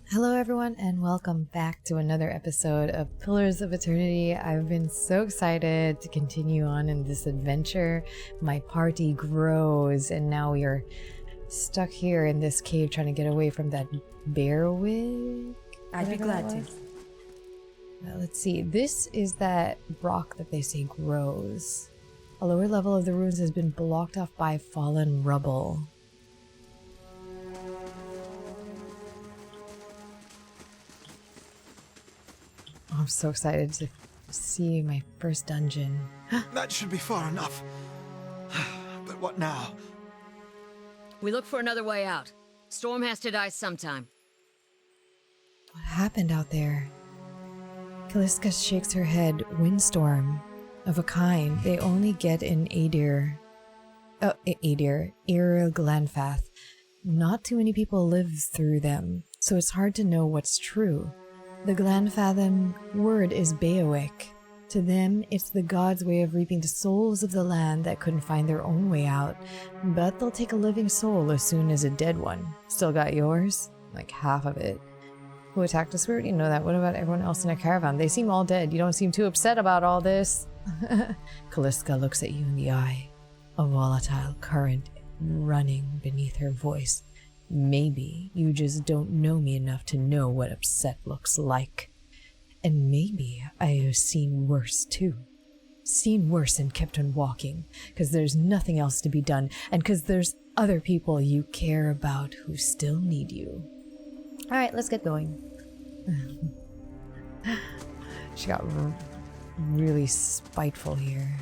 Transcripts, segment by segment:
Hello everyone and welcome back to another episode of Pillars of Eternity. I've been so excited to continue on in this adventure. My party grows and now we are stuck here in this cave trying to get away from that bear wig. I'd be glad to. Let's see, this is that rock that they say grows. A lower level of the ruins has been blocked off by fallen rubble. I'm so excited to see my first dungeon. That should be far enough. But what now? We look for another way out. Storm has to die sometime. What happened out there? Kaliska shakes her head. Windstorm. Of a kind they only get in Ir Glanfath. Not too many people live through them, so it's hard to know what's true. The Glanfathom word is Beowick. To them, it's the gods' way of reaping the souls of the land that couldn't find their own way out. But they'll take a living soul as soon as a dead one. Still got yours? Like half of it. Who attacked us? We already know that. What about everyone else in our caravan? They seem all dead. You don't seem too upset about all this. Kaliska looks at you in the eye. A volatile current running beneath her voice. Maybe you just don't know me enough to know what upset looks like. And maybe I have seen worse too. Seen worse and kept on walking, because there's nothing else to be done, and because there's other people you care about who still need you. Alright, let's get going. She got really spiteful here.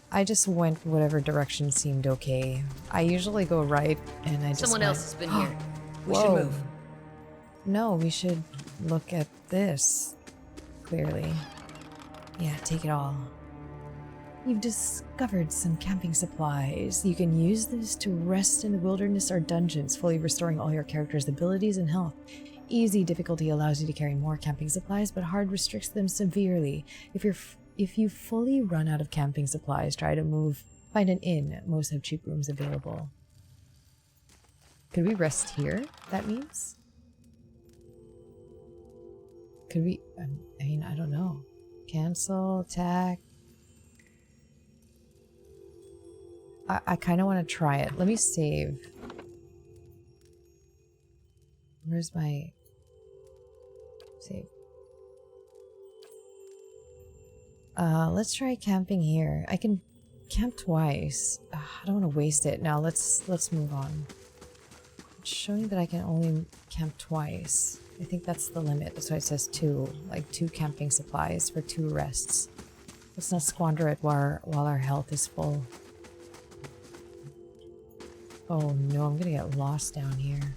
I just went whatever direction seemed okay. I usually go right, and I just Someone else has been here. We Whoa. should move. No, we should look at this. Clearly. Yeah, take it all. You've discovered some camping supplies. You can use this to rest in the wilderness or dungeons, fully restoring all your character's abilities and health. Easy difficulty allows you to carry more camping supplies, but hard restricts them severely. If you fully run out of camping supplies, try to find an inn. Most have cheap rooms available. Could we rest here, that means? Could we, I mean, I don't know. Cancel, attack. I kind of want to try it. Let me save. Where's my save? Let's try camping here. I can camp twice. I don't want to waste it. Now let's move on. It's showing that I can only camp twice. I think that's the limit. That's why it says 2. Like 2 camping supplies for 2 rests. Let's not squander it while our health is full. Oh no, I'm gonna get lost down here.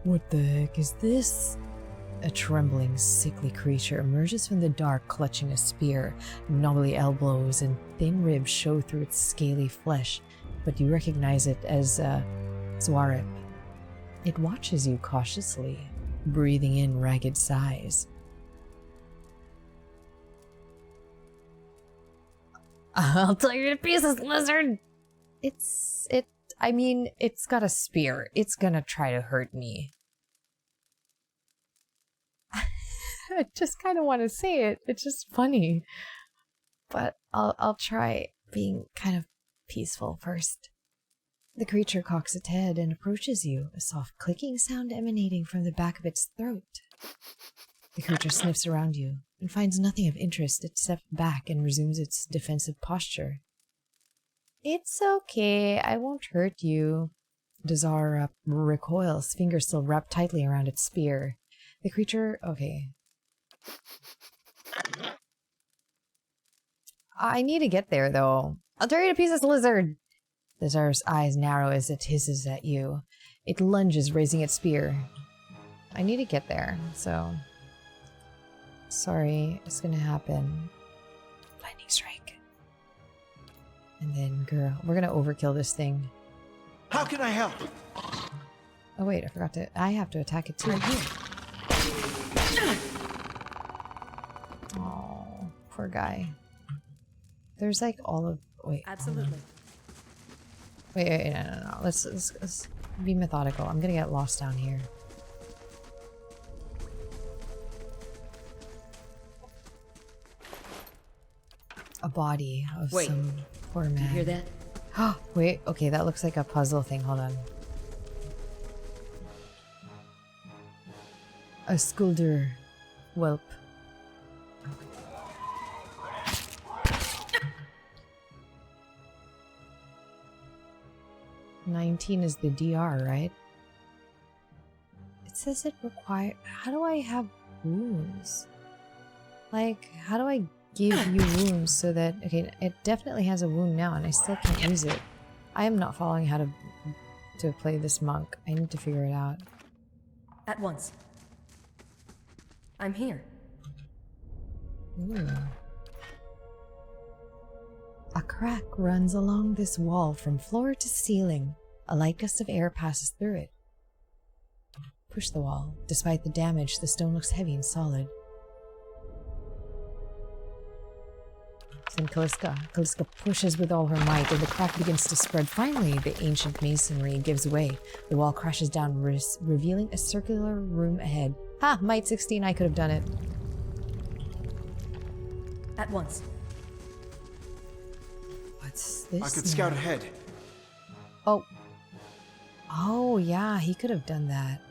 What the heck is this? A trembling, sickly creature emerges from the dark, clutching a spear. Knobbly elbows and thin ribs show through its scaly flesh, but you recognize it as Zwarip. It watches you cautiously, breathing in ragged sighs. I'll tear you to pieces, lizard! I mean, it's got a spear. It's gonna try to hurt me. I just kind of want to say it. It's just funny. But I'll try being kind of peaceful first. The creature cocks its head and approaches you, a soft clicking sound emanating from the back of its throat. The creature sniffs around you and finds nothing of interest. It steps back and resumes its defensive posture. It's okay. I won't hurt you. Dazar recoils, fingers still wrapped tightly around its spear. The creature... Okay. I need to get there, though. I'll tear you to pieces, lizard! Dazar's eyes narrow as it hisses at you. It lunges, raising its spear. I need to get there, so... Sorry, it's gonna happen. Lightning strike. And then, girl, we're gonna overkill this thing. How can I help? Oh wait, I forgot to... I have to attack it too. Right here. Oh, poor guy. There's like all of... Wait. Absolutely. Wait, no. Let's Be methodical. I'm gonna get lost down here. A body of Wait. some poor man. You hear that? Oh, wait. Okay, that looks like a puzzle thing. Hold on. A skulder whelp. $19 is the DR, right? It says it require. How do I have wounds? Like, how do I give you wounds so that... Okay, it definitely has a wound now and I still can't use it. I am not following how to play this monk. I need to figure it out. At once. I'm here. Ooh. A crack runs along this wall from floor to ceiling. A light gust of air passes through it. Push the wall. Despite the damage, the stone looks heavy and solid. Then Calliska pushes with all her might, and the crack begins to spread. Finally, the ancient masonry gives way. The wall crashes down, revealing a circular room ahead. Ha! Might 16, I could have done it. At once. What's this? I could now? scout ahead. Oh. Oh, yeah, he could have done that.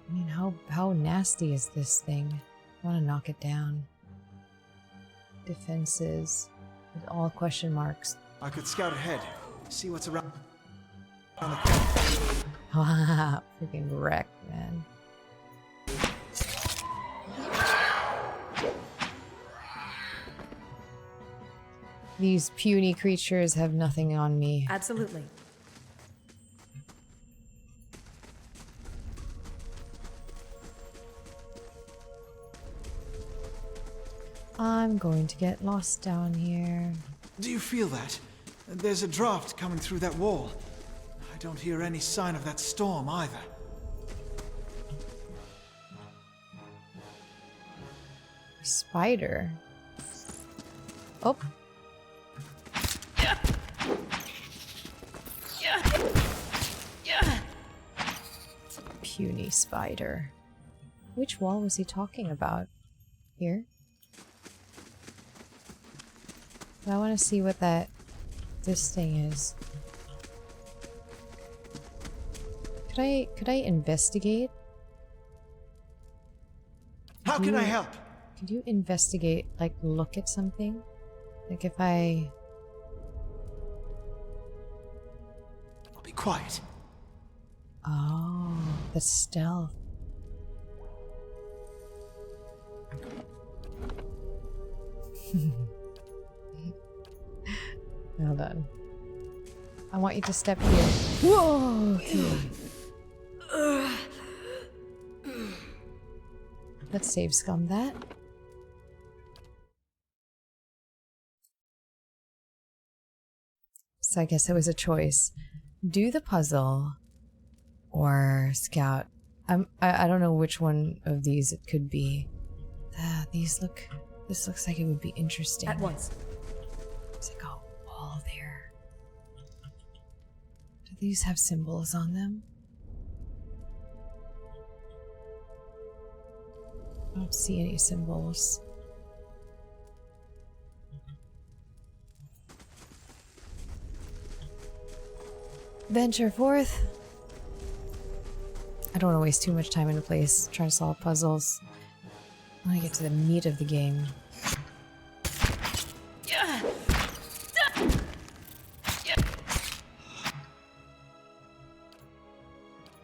I mean, how nasty is this thing? I want to knock it down. Defenses. With all question marks. I could scout ahead. See what's around the corner. Freaking wrecked, man. These puny creatures have nothing on me. Absolutely. I'm going to get lost down here. Do you feel that? There's a draft coming through that wall. I don't hear any sign of that storm either. Spider. Oh. Puny spider. Which wall was he talking about? Here? I want to see what this thing is. Could I investigate? How can I help? Could you investigate, like look at something? Like if I... I'll be quiet. Oh, the stealth. Well done. I want you to step here. Whoa! Okay. Let's save scum that. So I guess it was a choice. Do the puzzle or scout. I don't know which one of these it could be. This looks like it would be interesting. At once. There's like a wall there. Do these have symbols on them? I don't see any symbols. Venture forth. I don't want to waste too much time in a place trying to solve puzzles. I want to get to the meat of the game.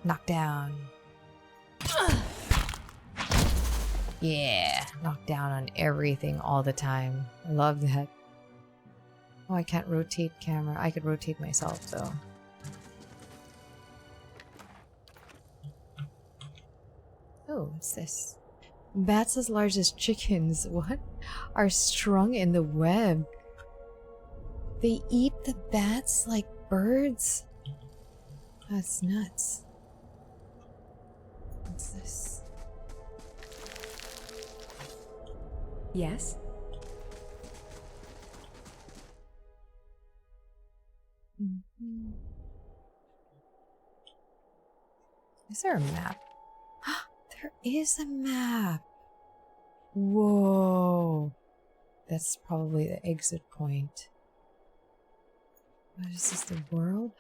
Knock down. Yeah, knock down on everything all the time. I love that. Oh, I can't rotate camera. I could rotate myself though. Oh, what's this? Bats as large as chickens, what? Are strung in the web. They eat the bats like birds? That's nuts. What's this? Yes? Is there a map? There is a map. Whoa. That's probably the exit point. What is this, the world?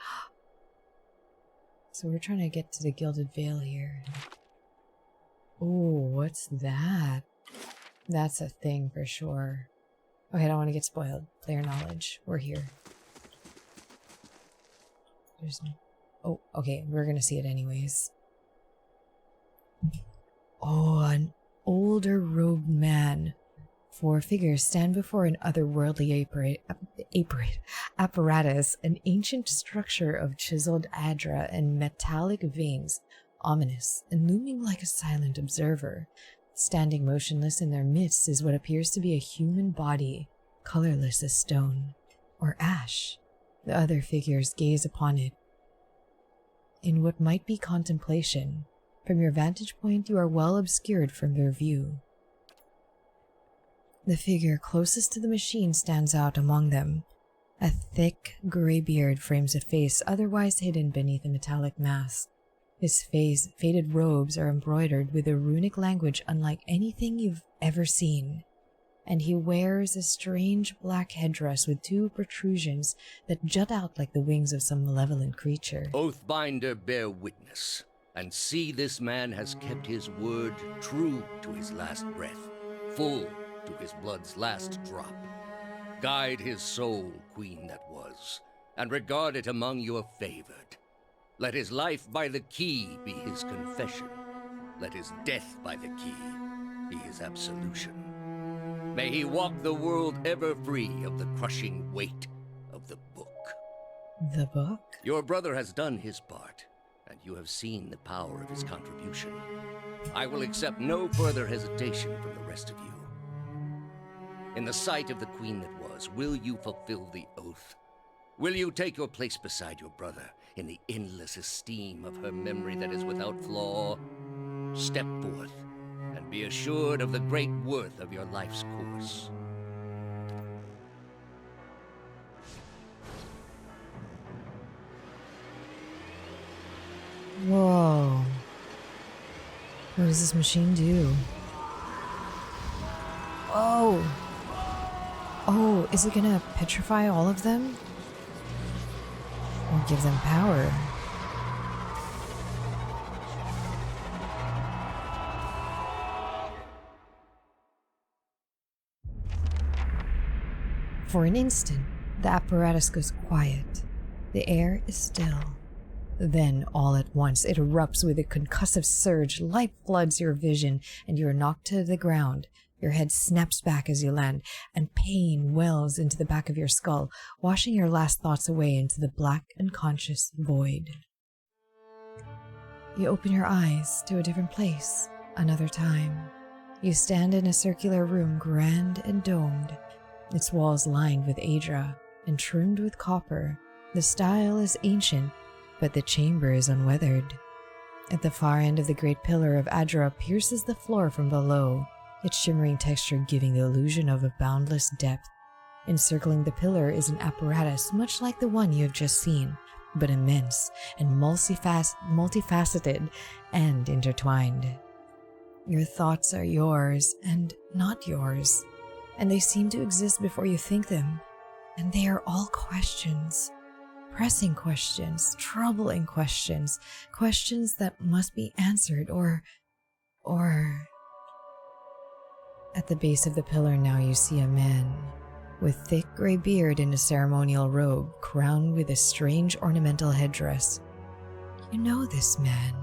So we're trying to get to the Gilded Vale here. Oh, what's that? That's a thing for sure. Okay, I don't want to get spoiled. Player knowledge. We're here. There's no... Oh, okay. We're gonna see it anyways. Oh, an older robed man. 4 figures stand before an otherworldly apparatus, an ancient structure of chiseled adra and metallic veins, ominous and looming like a silent observer. Standing motionless in their midst is what appears to be a human body, colorless as stone or ash. The other figures gaze upon it in what might be contemplation. From your vantage point, you are well obscured from their view. The figure closest to the machine stands out among them. A thick, gray beard frames a face otherwise hidden beneath a metallic mask. His faded robes are embroidered with a runic language unlike anything you've ever seen, and he wears a strange black headdress with 2 protrusions that jut out like the wings of some malevolent creature. Oathbinder, bear witness, and see this man has kept his word true to his last breath, full to his blood's last drop. Guide his soul, queen that was, and regard it among your favored. Let his life by the key be his confession. Let his death by the key be his absolution. May he walk the world ever free of the crushing weight of the book. The book? Your brother has done his part, and you have seen the power of his contribution. I will accept no further hesitation from the rest of you. In the sight of the queen that was, will you fulfill the oath? Will you take your place beside your brother in the endless esteem of her memory that is without flaw? Step forth and be assured of the great worth of your life's course. Whoa. What does this machine do? Oh! Oh, is it gonna petrify all of them? Or give them power? For an instant, the apparatus goes quiet. The air is still. Then, all at once, it erupts with a concussive surge. Light floods your vision, and you are knocked to the ground. Your head snaps back as you land, and pain wells into the back of your skull, washing your last thoughts away into the black, unconscious void. You open your eyes to a different place, another time. You stand in a circular room, grand and domed, its walls lined with adra and trimmed with copper. The style is ancient, but the chamber is unweathered. At the far end of the great pillar of adra pierces the floor from below, its shimmering texture giving the illusion of a boundless depth. Encircling the pillar is an apparatus much like the one you have just seen, but immense and multifaceted and intertwined. Your thoughts are yours and not yours, and they seem to exist before you think them, and they are all questions. Pressing questions, troubling questions, questions that must be answered or... At the base of the pillar now you see a man, with thick gray beard and a ceremonial robe, crowned with a strange ornamental headdress. You know this man.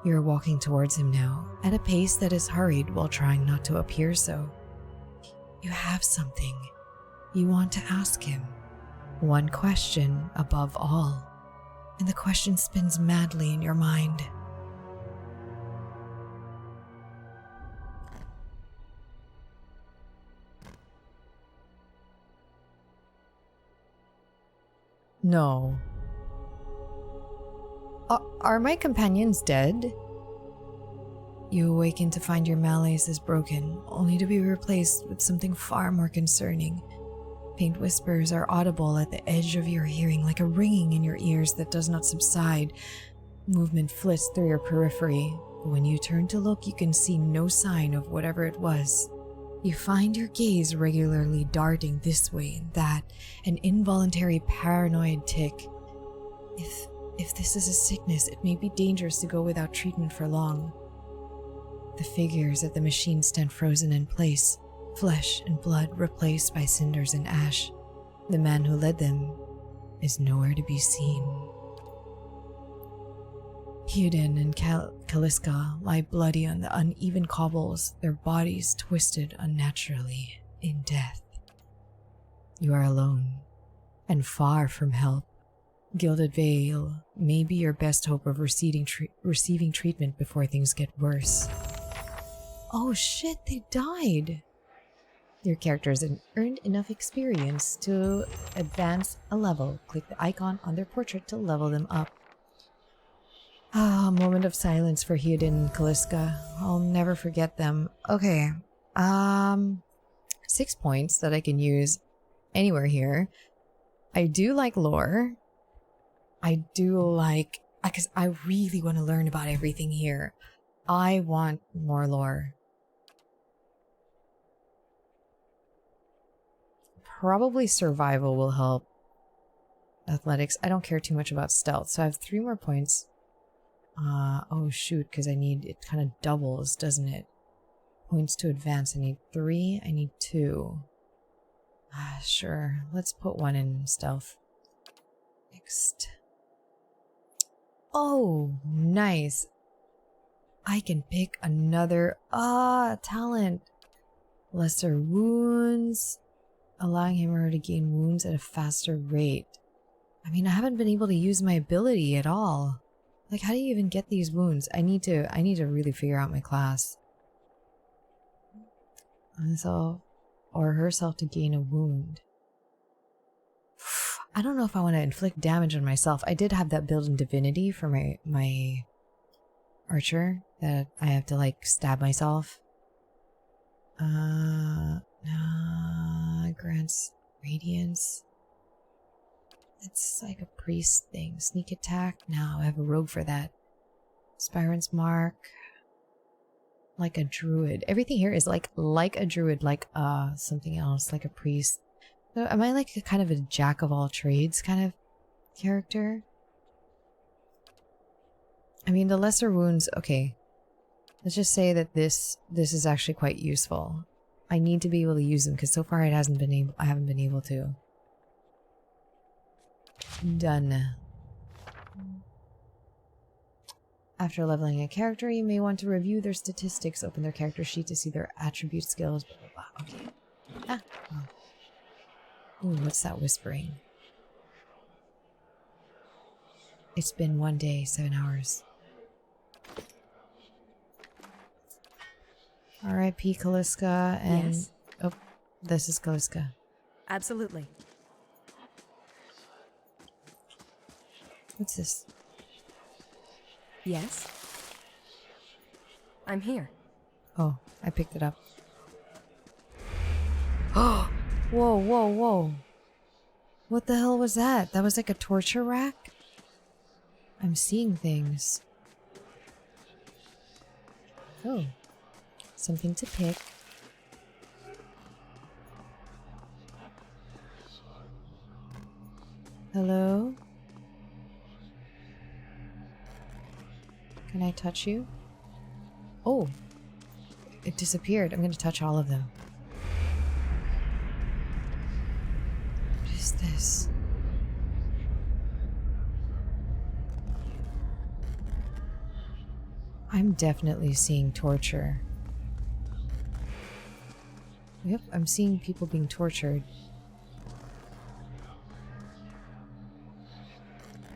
You are walking towards him now, at a pace that is hurried while trying not to appear so. You have something you want to ask him. One question above all, and the question spins madly in your mind. No. Are my companions dead? You awaken to find your malaise is broken, only to be replaced with something far more concerning. Faint whispers are audible at the edge of your hearing, like a ringing in your ears that does not subside. movement flits through your periphery, but when you turn to look, you can see no sign of whatever it was. You find your gaze regularly darting this way and that, an involuntary paranoid tick. If this is a sickness, it may be dangerous to go without treatment for long. The figures at the machine stand frozen in place, flesh and blood replaced by cinders and ash. The man who led them is nowhere to be seen. Hyodin and Kaliska lie bloody on the uneven cobbles, their bodies twisted unnaturally in death. You are alone, and far from help. Gilded Vale may be your best hope of receiving treatment before things get worse. Oh shit, they died! Your character has earned enough experience to advance a level. Click the icon on their portrait to level them up. Ah, moment of silence for Hyodin and Kaliska. I'll never forget them. Okay, 6 points that I can use anywhere here. I do like lore. I do like, because I really want to learn about everything here. I want more lore. Probably survival will help. Athletics. I don't care too much about stealth, so I have 3 more points. Oh shoot, because I need, it kind of doubles, doesn't it? Points to advance. I need 3, I need 2. Sure, let's put 1 in stealth. Next. Oh, nice. I can pick another, talent. Lesser wounds. Allowing him or her to gain wounds at a faster rate. I mean, I haven't been able to use my ability at all. Like, how do you even get these wounds? I need to really figure out my class. Himself or herself to gain a wound. I don't know if I want to inflict damage on myself. I did have that build in Divinity for my archer that I have to like stab myself. Grants radiance. It's like a priest thing. Sneak attack? No, I have a rogue for that. Spirant's mark. Like a druid. Everything here is like a druid, like something else, like a priest. So am I like a kind of a jack of all trades kind of character? I mean, the lesser wounds, okay. Let's just say that this is actually quite useful. I need to be able to use them because so far I haven't been able to. Done. After leveling a character, you may want to review their statistics. Open their character sheet to see their attribute skills. Blah, blah, blah. Okay. Ah. Oh. Ooh, what's that whispering? It's been 1 day, 7 hours. R.I.P. Kaliska and... Yes? Oh, this is Kaliska. Absolutely. What's this? Yes? I'm here. Oh, I picked it up. Oh! Whoa, whoa, whoa. What the hell was that? That was like a torture rack? I'm seeing things. Oh. Something to pick. Hello? Can I touch you? Oh. It disappeared. I'm going to touch all of them. What is this? I'm definitely seeing torture. Yep, I'm seeing people being tortured.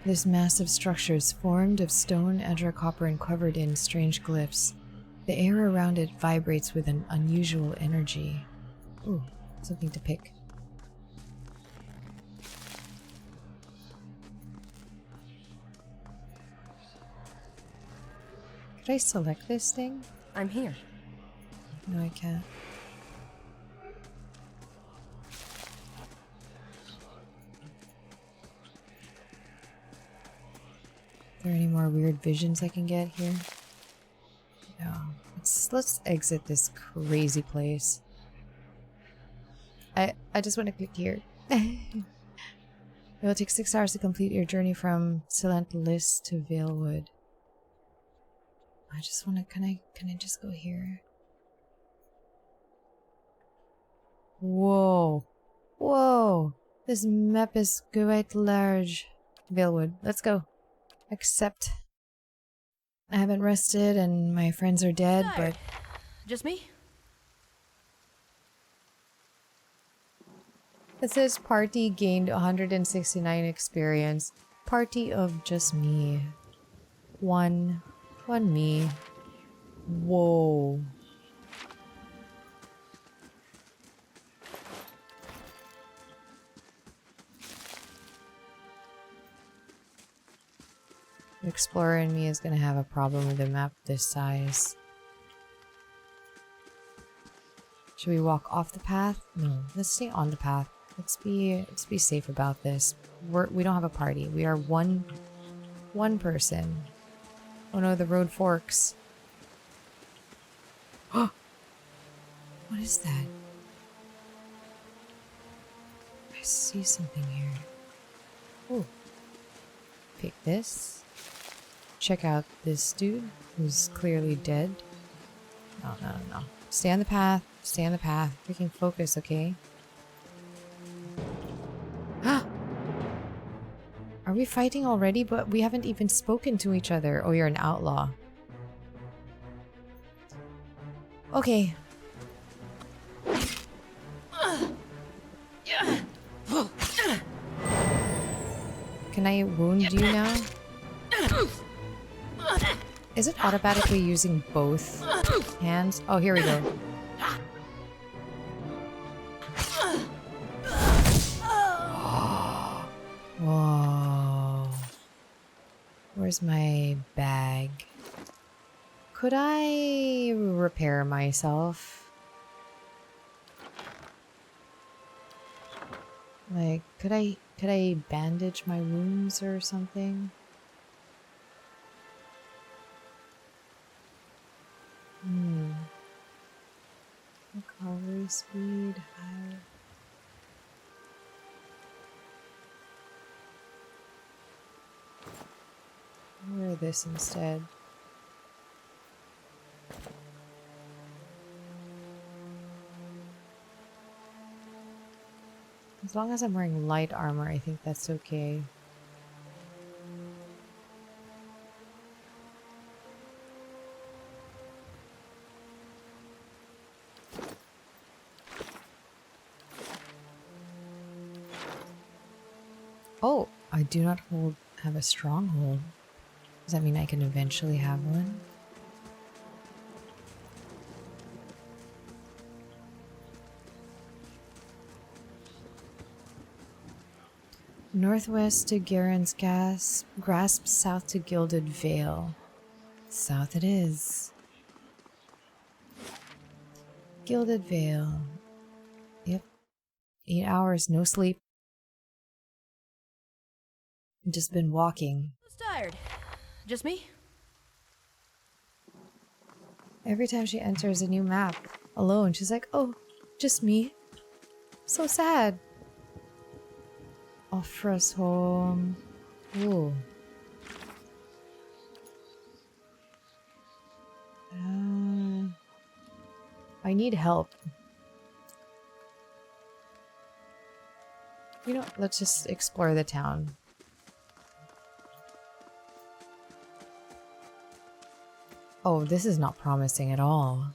This massive structure is formed of stone, edra, copper, and covered in strange glyphs. The air around it vibrates with an unusual energy. Ooh, something to pick. Could I select this thing? I'm here. No, I can't. there any more weird visions I can get here? No. Let's exit this crazy place. I just want to click here. It will take 6 hours to complete your journey from Silentlis to Valewood. I just want to, can I just go here? Whoa. Whoa. This map is quite large. Valewood, let's go. Except I haven't rested and my friends are dead, but... Just me? It says party gained 169 experience. Party of just me. One me. Whoa. The explorer in me is gonna have a problem with a map this size. Should we walk off the path? No, let's stay on the path. Let's be safe about this. We don't have a party. We are one person. Oh no, the road forks. What is that? I see something here. Oh. Pick this. Check out this dude who's clearly dead. No. Stay on the path. Stay on the path. Freaking focus, okay? Are we fighting already? But we haven't even spoken to each other. Oh, you're an outlaw. Okay. Can I wound you now? Is it automatically using both hands? Oh, here we go. Whoa. Where's my bag? Could I repair myself? Like, could I bandage my wounds or something? Recovery speed higher. Wear this instead. As long as I'm wearing light armor, I think that's okay. Oh, I do not have a stronghold. Does that mean I can eventually have one? Northwest to Garen's Grasp, south to Gilded Vale. South it is. Gilded Vale. Yep. 8 hours, no sleep. Just been walking. Who's tired? Just me? Every time she enters a new map alone, she's like, oh, just me. So sad. Offra's home. Ooh. I need help. You know, let's just explore the town. Oh, this is not promising at all.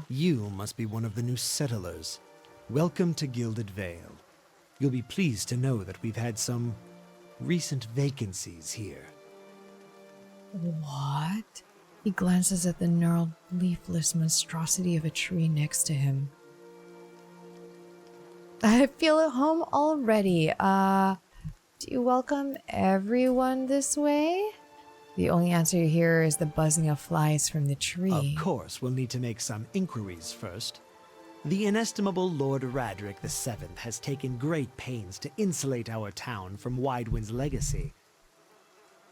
You must be one of the new settlers. Welcome to Gilded Vale. You'll be pleased to know that we've had some recent vacancies here. What? He glances at the gnarled, leafless monstrosity of a tree next to him. I feel at home already. Do you welcome everyone this way? The only answer you hear is the buzzing of flies from the tree. Of course, we'll need to make some inquiries first. The inestimable Lord Radric VII has taken great pains to insulate our town from Widewind's legacy.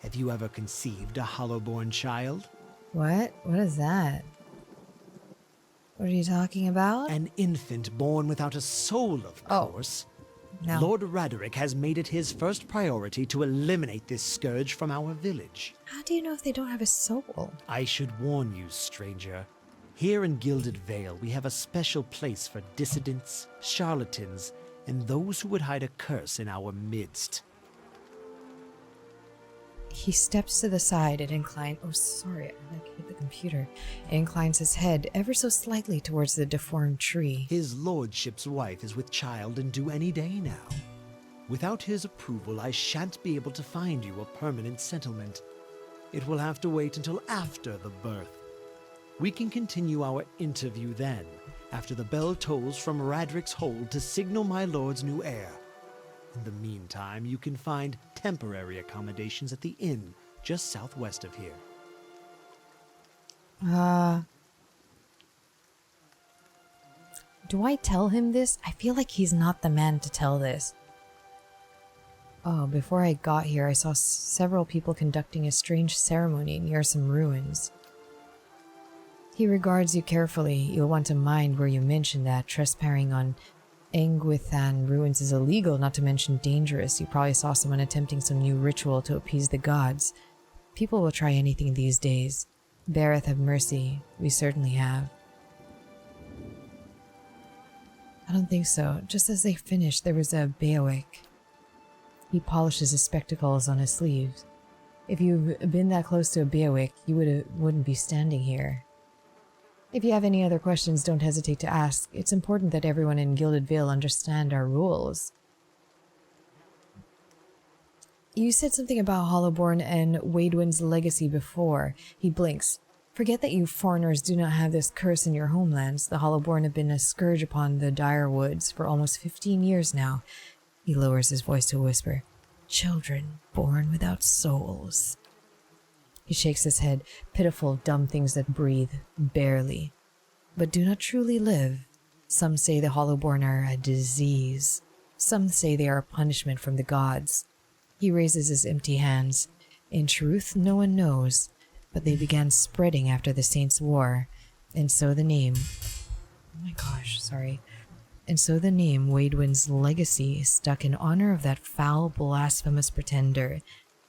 Have you ever conceived a Hollowborn child? What? What is that? What are you talking about? An infant born without a soul, of course. No. Lord Radric has made it his first priority to eliminate this scourge from our village. How do you know if they don't have a soul? I should warn you, stranger. Here in Gilded Vale, we have a special place for dissidents, charlatans, and those who would hide a curse in our midst. He steps to the side and inclines. Oh, sorry, I hit the computer. And inclines his head ever so slightly towards the deformed tree. His lordship's wife is with child and due any day now. Without his approval, I shan't be able to find you a permanent settlement. It will have to wait until after the birth. We can continue our interview then, after the bell tolls from Radric's hold to signal my lord's new heir. In the meantime, you can find temporary accommodations at the inn just southwest of here. Do I tell him this? I feel like he's not the man to tell this. Oh, before I got here, I saw several people conducting a strange ceremony near some ruins. He regards you carefully. You'll want to mind where you mention that trespassing on Engwithan ruins is illegal, not to mention dangerous. You probably saw someone attempting some new ritual to appease the gods. People will try anything these days. Beareth have mercy. We certainly have. I don't think so. Just as they finished, there was a Beowick. He polishes his spectacles on his sleeves. If you've been that close to a Beowick, you wouldn't be standing here. If you have any other questions, don't hesitate to ask. It's important that everyone in Gilded Vale understand our rules. You said something about Hollowborn and Widewind's legacy before. He blinks. Forget that you foreigners do not have this curse in your homelands. The Hollowborn have been a scourge upon the Dire Woods for almost 15 years now. He lowers his voice to a whisper. Children born without souls. He shakes his head. Pitiful, dumb things that breathe, barely, but do not truly live. Some say the Hollowborn are a disease. Some say they are a punishment from the gods. He raises his empty hands. In truth, no one knows, but they began spreading after the Saints' War, and so the name... Oh my gosh, sorry. And so the name Widewind's legacy stuck in honor of that foul, blasphemous pretender.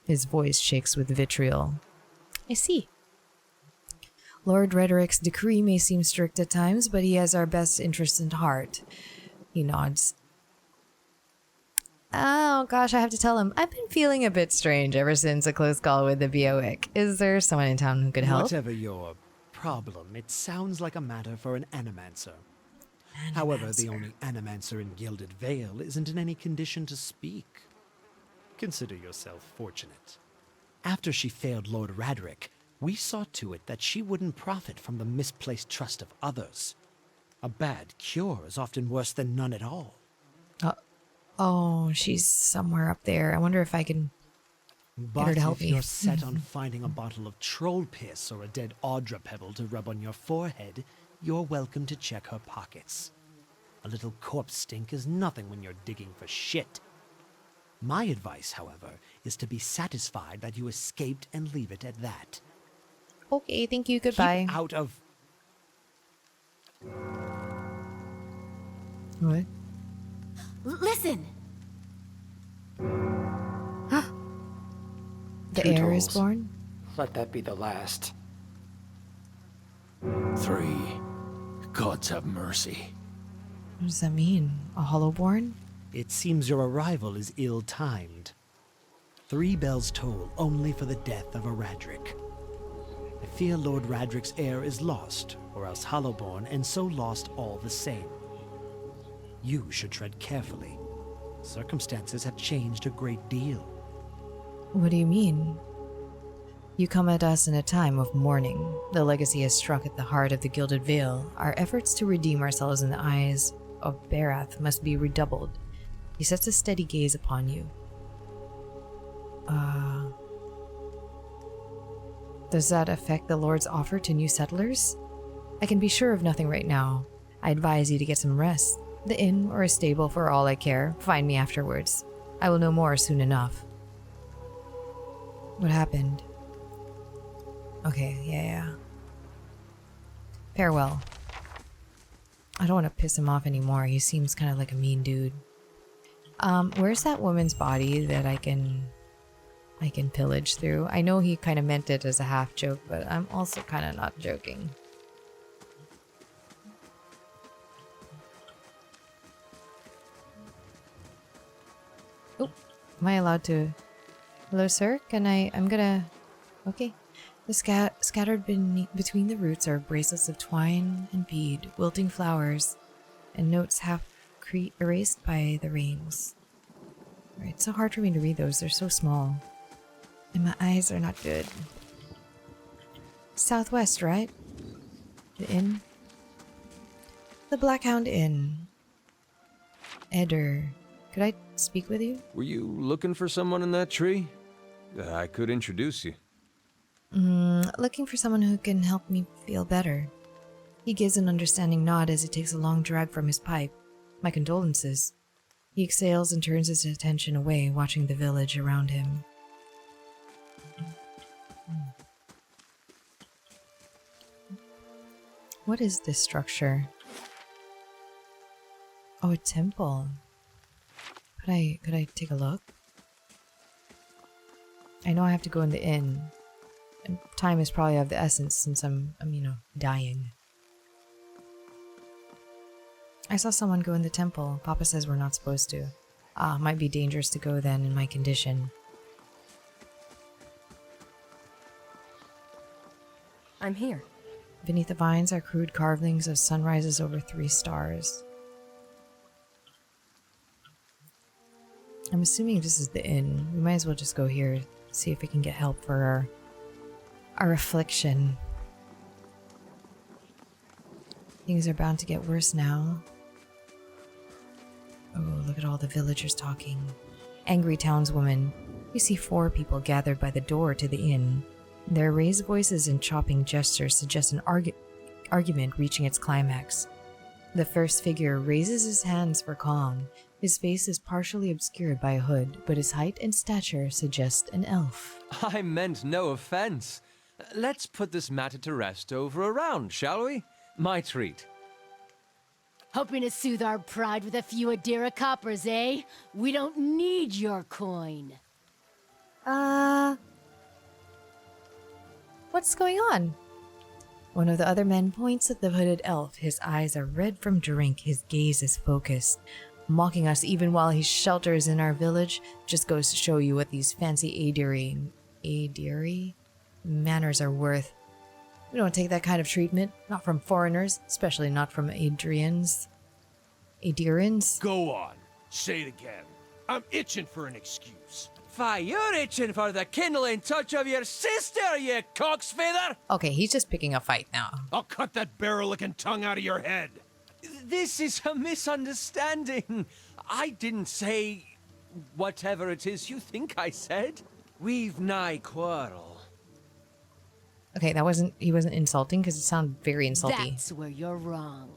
His voice shakes with vitriol. I see. Lord Rhetoric's decree may seem strict at times, but he has our best interests in heart. He nods. Oh gosh, I have to tell him. I've been feeling a bit strange ever since a close call with the Beowick. Is there someone in town who could help? Whatever your problem, it sounds like a matter for an animancer. However, the only animancer in Gilded Vale isn't in any condition to speak. Consider yourself fortunate. After she failed Lord Radric, we saw to it that she wouldn't profit from the misplaced trust of others. A bad cure is often worse than none at all. Oh, she's somewhere up there. I wonder if I can get her to help But me. if you're set on finding a bottle of troll piss or a dead Audra pebble to rub on your forehead, you're welcome to check her pockets. A little corpse stink is nothing when you're digging for shit. My advice, however, is to be satisfied that you escaped and leave it at that. Okay, thank you. Goodbye. Keep out of... What? Listen! The Two heir is tolls. born? Let that be the last. 3. Gods have mercy. What does that mean? A Hollowborn? It seems your arrival is ill-timed. 3 bells toll only for the death of a Radric. I fear Lord Radric's heir is lost, or else Hollowborn, and so lost all the same. You should tread carefully. Circumstances have changed a great deal. What do you mean? You come at us in a time of mourning. The legacy has struck at the heart of the Gilded Vale. Our efforts to redeem ourselves in the eyes of Barath must be redoubled. He sets a steady gaze upon you. Does that affect the Lord's offer to new settlers? I can be sure of nothing right now. I advise you to get some rest. The inn or a stable for all I care. Find me afterwards. I will know more soon enough. What happened? Okay, yeah. Farewell. I don't want to piss him off anymore. He seems kind of like a mean dude. Where's that woman's body that I can pillage through? I know he kind of meant it as a half joke, but I'm also kind of not joking. Oh, am I allowed to? Hello, sir. I'm gonna. Okay. The scattered between the roots are bracelets of twine and bead, wilting flowers, and notes half erased by the rains. Right, it's so hard for me to read those. They're so small. And my eyes are not good. Southwest, right? The inn? The Blackhound Inn. Eder, could I speak with you? Were you looking for someone in that tree? I could introduce you. Looking for someone who can help me feel better. He gives an understanding nod as he takes a long drag from his pipe. My condolences. He exhales and turns his attention away, watching the village around him. What is this structure? Oh, a temple. Could I take a look? I know I have to go in the inn. And time is probably of the essence since I'm dying. I saw someone go in the temple. Papa says we're not supposed to. Might be dangerous to go then in my condition. I'm here. Beneath the vines are crude carvings of sunrises over 3 stars. I'm assuming this is the inn. We might as well just go here, see if we can get help for our affliction. Things are bound to get worse now. Oh, look at all the villagers talking. Angry townswoman. We see 4 people gathered by the door to the inn. Their raised voices and chopping gestures suggest an argument reaching its climax. The first figure raises his hands for calm. His face is partially obscured by a hood, but his height and stature suggest an elf. I meant no offense. Let's put this matter to rest over a round, shall we? My treat. Hoping to soothe our pride with a few Adira coppers, eh? We don't need your coin. What's going on? One of the other men points at the hooded elf. His eyes are red from drink, his gaze is focused. Mocking us even while he shelters in our village just goes to show you what these fancy Adiri manners are worth. We don't take that kind of treatment, not from foreigners, especially not from Adrians. Go on. Say it again. I'm itching for an excuse. Fie, you're itching for the kindling touch of your sister, you cocksfeather! Okay, he's just picking a fight now. I'll cut that barrel-licking tongue out of your head. This is a misunderstanding. I didn't say whatever it is you think I said. We've nigh quarrel. Okay, he wasn't insulting because it sounded very insulting. That's where you're wrong.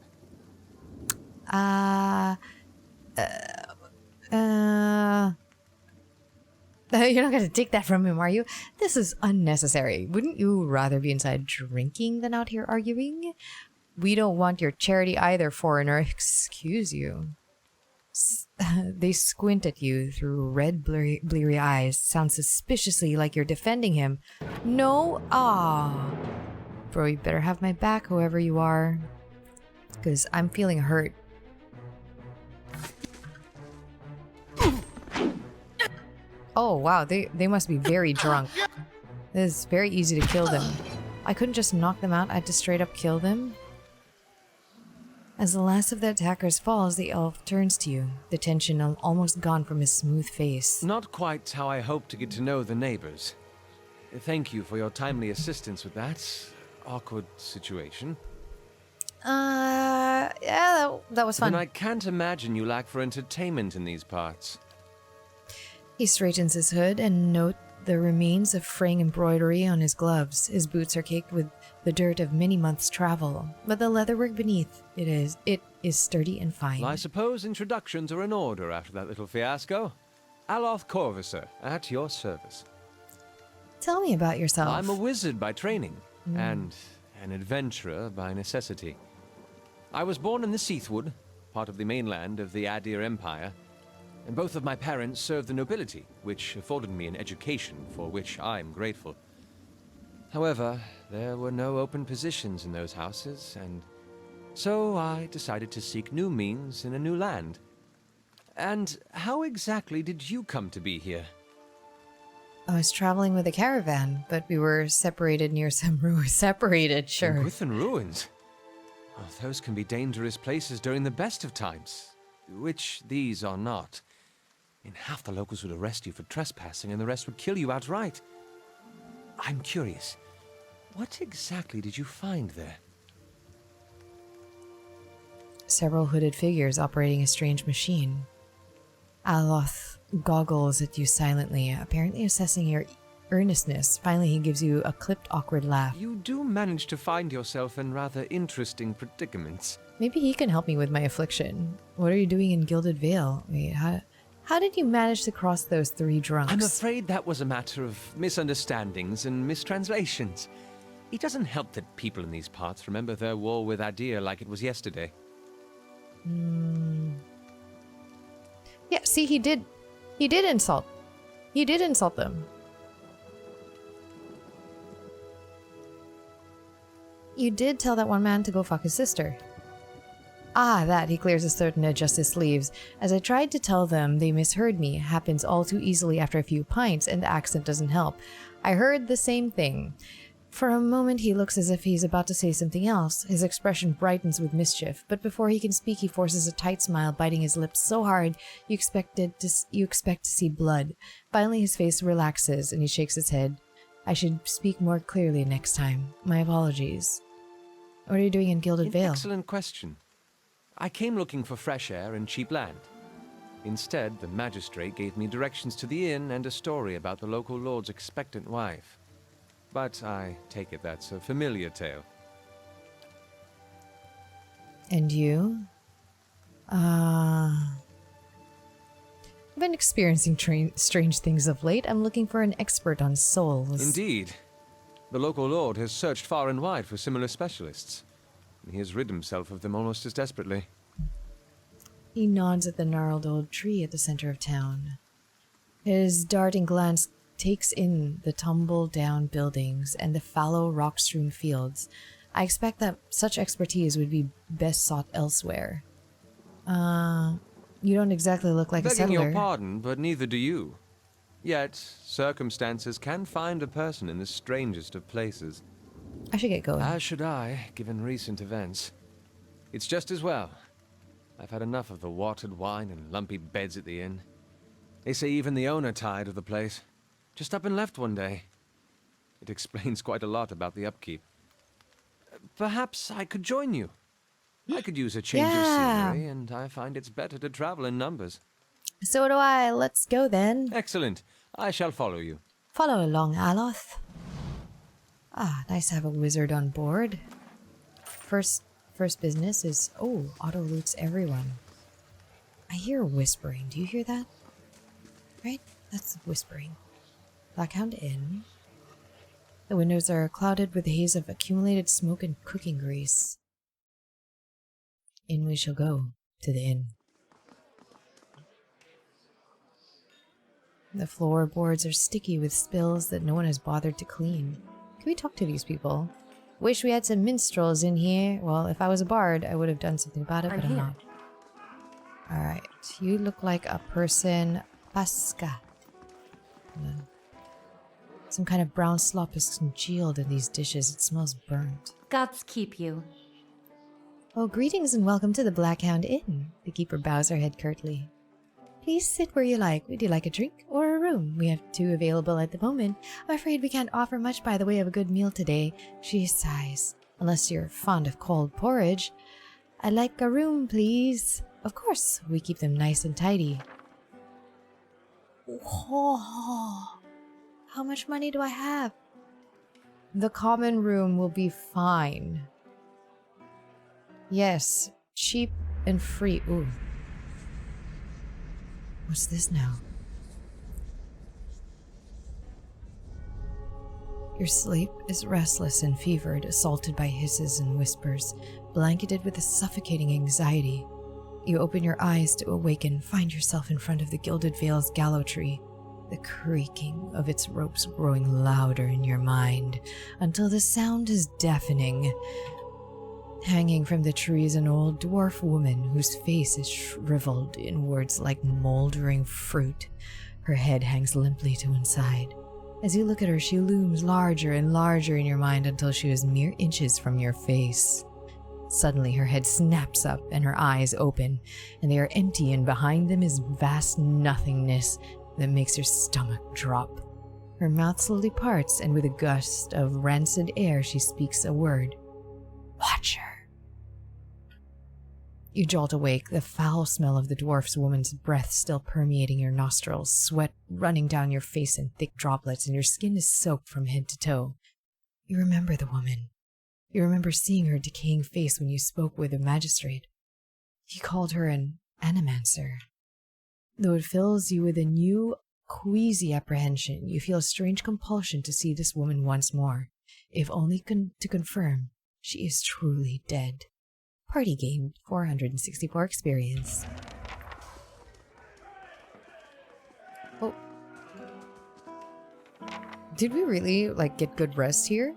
You're not gonna take that from him, are you? This is unnecessary. Wouldn't you rather be inside drinking than out here arguing? We don't want your charity either, foreigner. Excuse you. They squint at you through red, bleary eyes. Sound suspiciously like you're defending him. No? Bro, you better have my back, whoever you are. Because I'm feeling hurt. Oh, wow. They must be very drunk. It is very easy to kill them. I couldn't just knock them out. I had to straight up kill them. As the last of the attackers falls, the elf turns to you, the tension almost gone from his smooth face. Not quite how I hoped to get to know the neighbors. Thank you for your timely assistance with that awkward situation. Yeah, that was fun. And I can't imagine you lack for entertainment in these parts. He straightens his hood and the remains of fraying embroidery on his gloves. His boots are caked with the dirt of many months' travel, but the leatherwork beneath it is sturdy and fine. Well, I suppose introductions are in order after that little fiasco. Aloth Corvusser, at your service. Tell me about yourself. I'm a wizard by training, and an adventurer by necessity. I was born in the Seathwood, part of the mainland of the Adir Empire, and both of my parents served the nobility, which afforded me an education for which I'm grateful. However, there were no open positions in those houses, and so I decided to seek new means in a new land. And how exactly did you come to be here? I was traveling with a caravan, but we were separated near some ruins. Separated, sure. Gwithan ruins? Oh, those can be dangerous places during the best of times, which these are not. In half the locals would arrest you for trespassing, and the rest would kill you outright. I'm curious, what exactly did you find there? Several hooded figures operating a strange machine. Aloth goggles at you silently, apparently assessing your earnestness. Finally, he gives you a clipped, awkward laugh. You do manage to find yourself in rather interesting predicaments. Maybe he can help me with my affliction. What are you doing in Gilded Vale? Wait, how did you manage to cross those 3 drunks? I'm afraid that was a matter of misunderstandings and mistranslations. It doesn't help that people in these parts remember their war with Adir like it was yesterday. Yeah, see, he did insult. He did insult them. You did tell that one man to go fuck his sister. Ah, that. He clears his throat and adjusts his sleeves. As I tried to tell them, they misheard me. Happens all too easily after a few pints, and the accent doesn't help. I heard the same thing. For a moment, he looks as if he's about to say something else. His expression brightens with mischief, but before he can speak, he forces a tight smile, biting his lips so hard you expect to see blood. Finally, his face relaxes, and he shakes his head. I should speak more clearly next time. My apologies. What are you doing in Gilded Vale? Excellent question. I came looking for fresh air and cheap land. Instead, the magistrate gave me directions to the inn and a story about the local lord's expectant wife. But I take it that's a familiar tale. And you? I've been experiencing strange things of late. I'm looking for an expert on souls. Indeed. The local lord has searched far and wide for similar specialists. And he has rid himself of them almost as desperately. He nods at the gnarled old tree at the center of town. His darting glance takes in the tumble-down buildings and the fallow, rock-strewn fields. I expect that such expertise would be best sought elsewhere. You don't exactly look like a settler. Begging your pardon, but neither do you. Yet, circumstances can find a person in the strangest of places. I should get going. As should I, given recent events. It's just as well. I've had enough of the watered wine and lumpy beds at the inn. They say even the owner tired of the place. Just up and left one day. It explains quite a lot about the upkeep. Perhaps I could join you. I could use a change of scenery, and I find it's better to travel in numbers. So do I. Let's go then. Excellent. I shall follow you. Follow along, Aloth. Nice to have a wizard on board. First business is... Oh, auto loots everyone. I hear whispering. Do you hear that? Right? That's whispering. Blackhound Inn. The windows are clouded with a haze of accumulated smoke and cooking grease. In we shall go. To the inn. The floorboards are sticky with spills that no one has bothered to clean. Can we talk to these people? Wish we had some minstrels in here. Well, if I was a bard, I would have done something about it, but I'm not. Alright, you look like a person... Pasca. Some kind of brown slop is congealed in these dishes. It smells burnt. Gods keep you. Oh, greetings and welcome to the Blackhound Inn. The keeper bows her head curtly. Please sit where you like. Would you like a drink or a room? We have 2 available at the moment. I'm afraid we can't offer much by the way of a good meal today. She sighs. Unless you're fond of cold porridge. I'd like a room, please. Of course, we keep them nice and tidy. Oh, How much money do I have? The common room will be fine. Yes, cheap and free. Ooh. What's this now? Your sleep is restless and fevered, assaulted by hisses and whispers, blanketed with a suffocating anxiety. You open your eyes to awaken, find yourself in front of the Gilded Vale's gallows tree, the creaking of its ropes growing louder in your mind, until the sound is deafening. Hanging from the tree is an old dwarf woman whose face is shriveled inwards like moldering fruit. Her head hangs limply to one side. As you look at her, she looms larger and larger in your mind until she is mere inches from your face. Suddenly, her head snaps up and her eyes open, and they are empty, and behind them is vast nothingness that makes her stomach drop. Her mouth slowly parts, and with a gust of rancid air, she speaks a word. Watcher. You jolt awake, the foul smell of the dwarf's woman's breath still permeating your nostrils, sweat running down your face in thick droplets, and your skin is soaked from head to toe. You remember the woman. You remember seeing her decaying face when you spoke with the magistrate. He called her an animancer. Though it fills you with a new, queasy apprehension, you feel a strange compulsion to see this woman once more, if only to confirm she is truly dead. Party game, 464 experience. Oh. Did we really, get good rest here?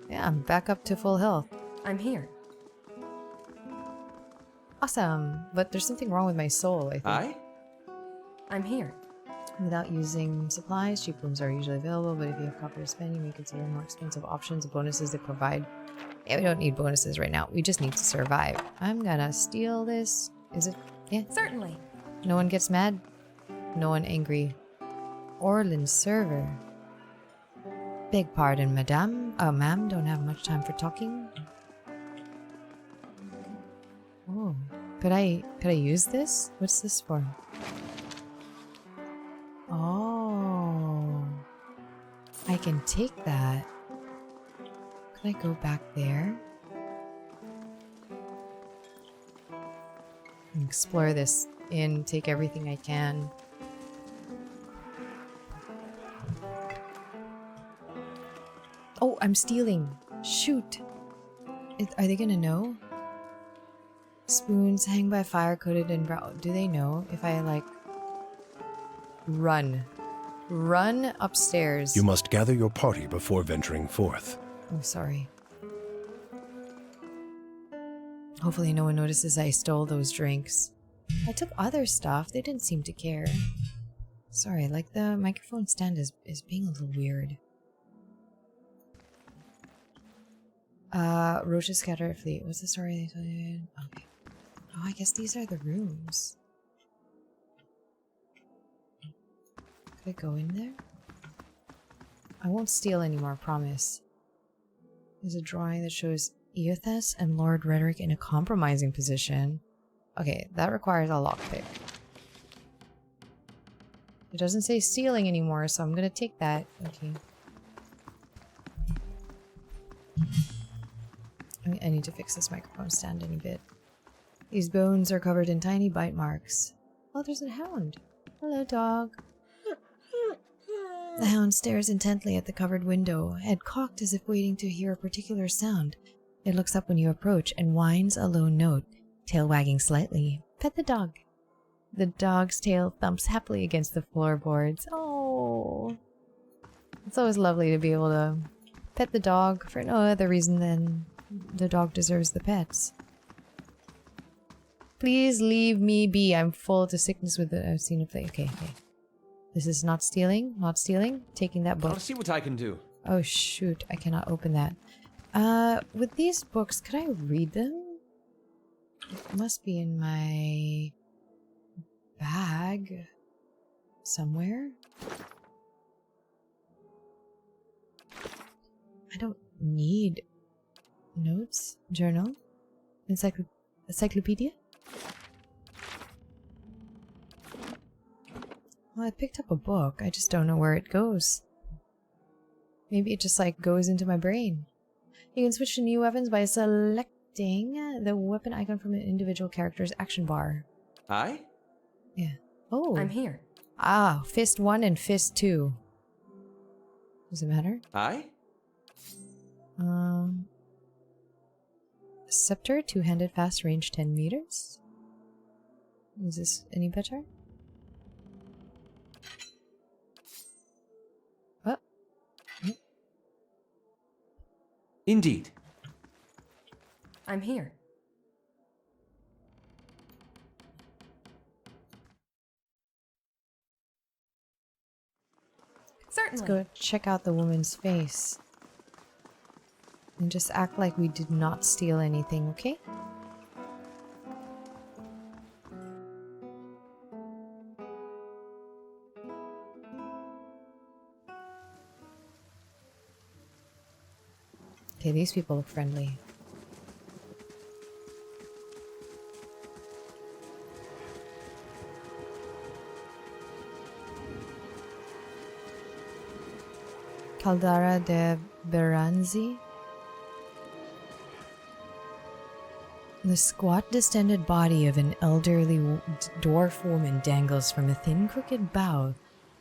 Yeah, I'm back up to full health. I'm here. Awesome. But there's something wrong with my soul, I think. Aye? I'm here. Without using supplies, cheap rooms are usually available, but if you have copper to spend, you may consider more expensive options and bonuses that provide. Yeah, we don't need bonuses right now. We just need to survive. I'm gonna steal this. Is it? Yeah. Certainly. No one gets mad. No one angry. Orland's server. Beg pardon, madame. Ma'am, don't have much time for talking. Oh. Could I use this? What's this for? Oh. I can take that. Could I go back there? And explore this inn, take everything I can. Oh, I'm stealing. Shoot. Are they gonna know? Spoons hang by fire coated in brown. Do they know if I run? Run upstairs. You must gather your party before venturing forth. Oh, sorry. Hopefully no one notices I stole those drinks. I took other stuff. They didn't seem to care. Sorry, the microphone stand is being a little weird. Roaches scatter at fleet. What's the story they told you? Okay. Oh, I guess these are the rooms. Could I go in there? I won't steal anymore, promise. There's a drawing that shows Eothas and Lord Rhetoric in a compromising position. Okay, that requires a lockpick. It doesn't say stealing anymore, so I'm gonna take that. Okay. I need to fix this microphone stand in a bit. These bones are covered in tiny bite marks. Oh, there's a hound. Hello, dog. The hound stares intently at the covered window, head cocked as if waiting to hear a particular sound. It looks up when you approach and whines a low note, tail wagging slightly. Pet the dog. The dog's tail thumps happily against the floorboards. Oh. It's always lovely to be able to pet the dog for no other reason than the dog deserves the pets. Please leave me be. I'm full to sickness with the... I've seen a play. Okay. This is not stealing. Not stealing. Taking that book. I'll see what I can do. Oh, shoot. I cannot open that. With these books, could I read them? It must be in my bag somewhere. I don't need notes, journal, encyclopedia. Well, I picked up a book. I just don't know where it goes. Maybe it just like goes into my brain. You can switch to new weapons by selecting the weapon icon from an individual character's action bar. Aye? Yeah. Oh. I'm here. Ah, fist 1 and fist 2. Does it matter? Aye? Scepter, two-handed, fast range, 10 meters. Is this any better? Oh. Indeed. I'm here. Certainly. Let's go check out the woman's face. And just act like we did not steal anything, okay? Okay, these people look friendly. Caldara de Beranzi. The squat, distended body of an elderly dwarf woman dangles from a thin, crooked bough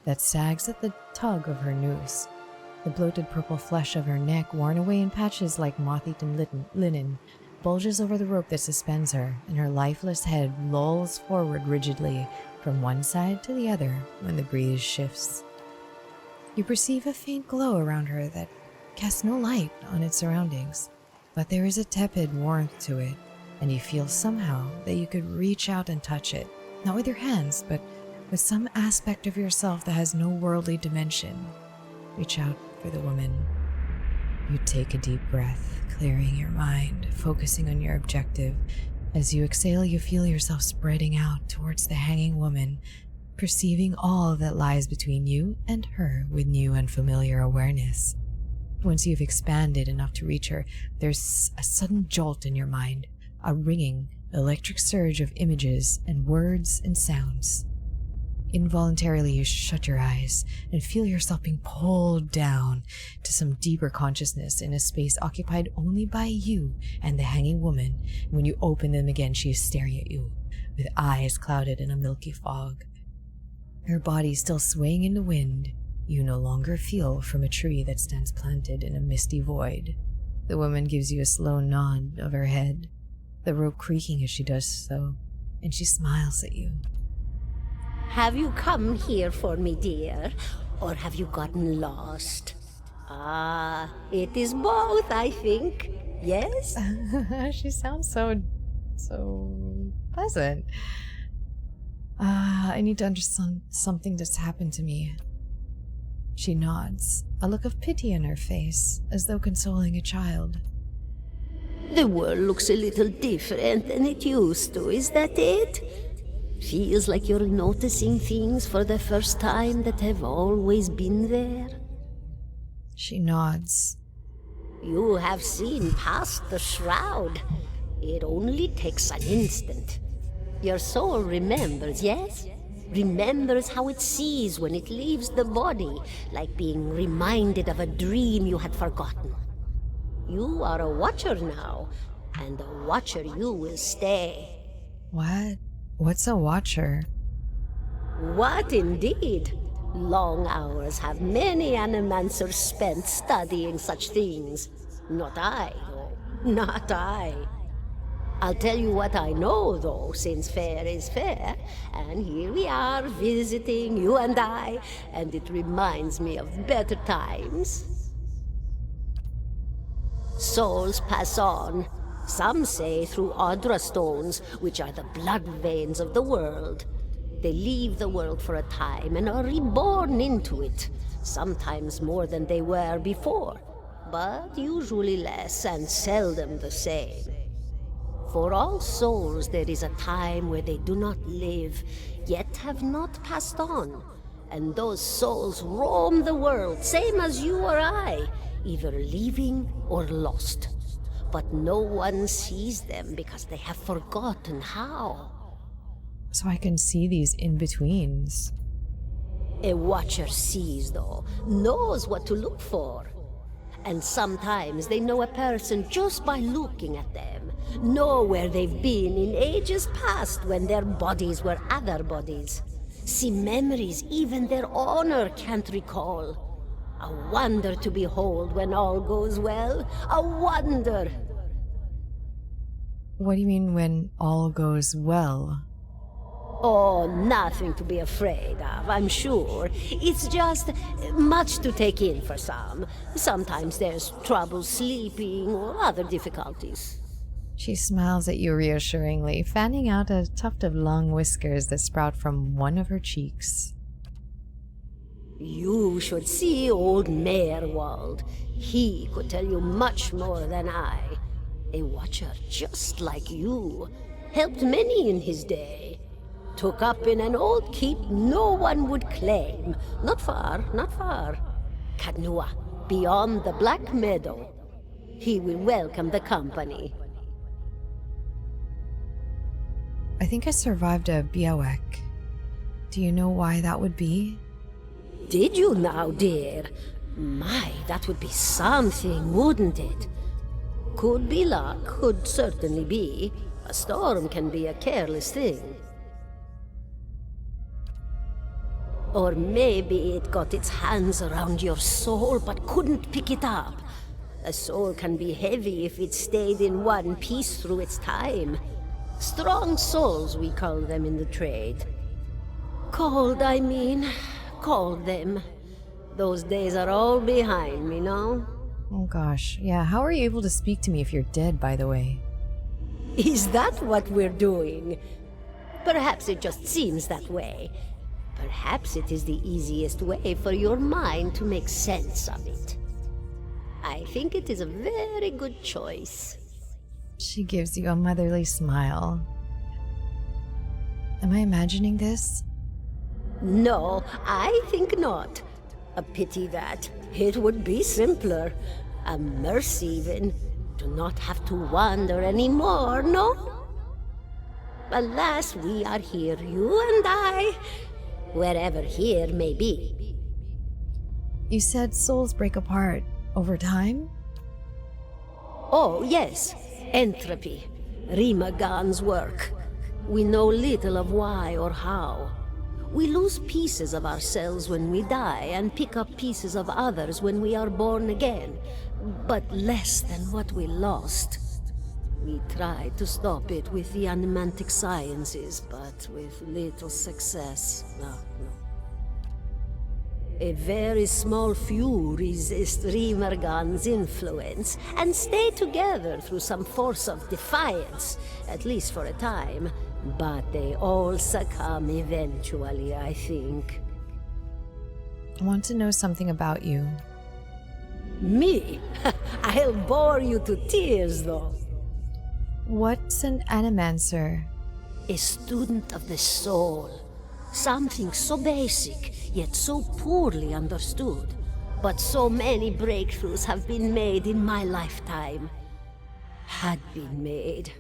that sags at the tug of her noose. The bloated purple flesh of her neck, worn away in patches like moth-eaten linen, bulges over the rope that suspends her, and her lifeless head lolls forward rigidly from one side to the other when the breeze shifts. You perceive a faint glow around her that casts no light on its surroundings, but there is a tepid warmth to it, and you feel somehow that you could reach out and touch it, not with your hands, but with some aspect of yourself that has no worldly dimension. Reach out for the woman. You take a deep breath, clearing your mind, focusing on your objective. As you exhale, you feel yourself spreading out towards the hanging woman, perceiving all that lies between you and her with new and familiar awareness. Once you've expanded enough to reach her, there's a sudden jolt in your mind, a ringing, electric surge of images and words and sounds. Involuntarily, you shut your eyes and feel yourself being pulled down to some deeper consciousness in a space occupied only by you and the hanging woman. When you open them again, she is staring at you, with eyes clouded in a milky fog. Her body still swaying in the wind, you no longer feel from a tree that stands planted in a misty void. The woman gives you a slow nod of her head, the rope creaking as she does so, and she smiles at you. Have you come here for me, dear, or have you gotten lost? Ah, it is both, I think. Yes? She sounds so pleasant. I need to understand something that's happened to me. She nods, a look of pity in her face, as though consoling a child. The world looks a little different than it used to, is that it? Feels like you're noticing things for the first time that have always been there? She nods. You have seen past the shroud. It only takes an instant. Your soul remembers, yes? Remembers how it sees when it leaves the body, like being reminded of a dream you had forgotten. You are a watcher now, and a watcher you will stay. What? What's a watcher? What indeed? Long hours have many animancers spent studying such things. Not I, though. Not I. I'll tell you what I know, though, since fair is fair, and here we are visiting, you and I, and it reminds me of better times. Souls pass on. Some say through Audra stones, which are the blood veins of the world. They leave the world for a time and are reborn into it, sometimes more than they were before, but usually less and seldom the same. For all souls there is a time where they do not live, yet have not passed on, and those souls roam the world, same as you or I, either leaving or lost. But no one sees them because they have forgotten how. So I can see these in-betweens. A watcher sees, though, knows what to look for. And sometimes they know a person just by looking at them, know where they've been in ages past when their bodies were other bodies. See memories even their owner can't recall. A wonder to behold when all goes well. A wonder! What do you mean when all goes well? Oh, nothing to be afraid of, I'm sure. It's just much to take in for some. Sometimes there's trouble sleeping or other difficulties. She smiles at you reassuringly, fanning out a tuft of long whiskers that sprout from one of her cheeks. You should see old Merwald. He could tell you much more than I. A watcher just like you. Helped many in his day. Took up in an old keep no one would claim. Not far, not far. Kadnua, beyond the Black Meadow. He will welcome the company. I think I survived a Biawak. Do you know why that would be? Did you now, dear? My, that would be something, wouldn't it? Could be luck, could certainly be. A storm can be a careless thing. Or maybe it got its hands around your soul but couldn't pick it up. A soul can be heavy if it stayed in one piece through its time. Strong souls, we call them in the trade. Cold, I mean. Called them. Those days are all behind me, no? Oh gosh, yeah, how are you able to speak to me if you're dead, by the way? Is that what we're doing? Perhaps it just seems that way. Perhaps it is the easiest way for your mind to make sense of it. I think it is a very good choice. She gives you a motherly smile. Am I imagining this? No, I think not. A pity that. It would be simpler. A mercy even. To not have to wander anymore, no? Alas, we are here, you and I. Wherever here may be. You said souls break apart over time? Oh, yes. Entropy. Rimagan's work. We know little of why or how. We lose pieces of ourselves when we die and pick up pieces of others when we are born again, but less than what we lost. We tried to stop it with the animantic sciences, but with little success. No. A very small few resist Rimergan's influence and stay together through some force of defiance, at least for a time. But they all succumb eventually, I think. I want to know something about you. Me? I'll bore you to tears, though. What's an animancer? A student of the soul. Something so basic, yet so poorly understood. But so many breakthroughs have been made in my lifetime. Had been.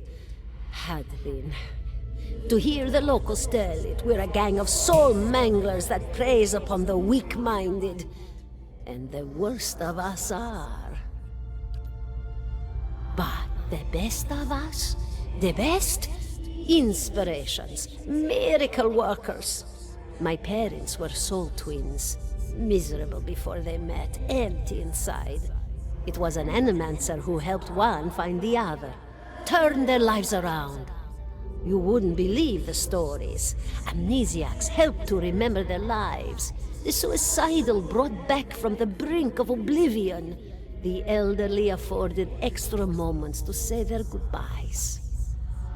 To hear the locals tell it, we're a gang of soul manglers that preys upon the weak-minded. And the worst of us are. But the best of us? The best? Inspirations. Miracle workers. My parents were soul twins. Miserable before they met, empty inside. It was an animancer who helped one find the other. Turned their lives around. You wouldn't believe the stories. Amnesiacs helped to remember their lives. The suicidal brought back from the brink of oblivion. The elderly afforded extra moments to say their goodbyes.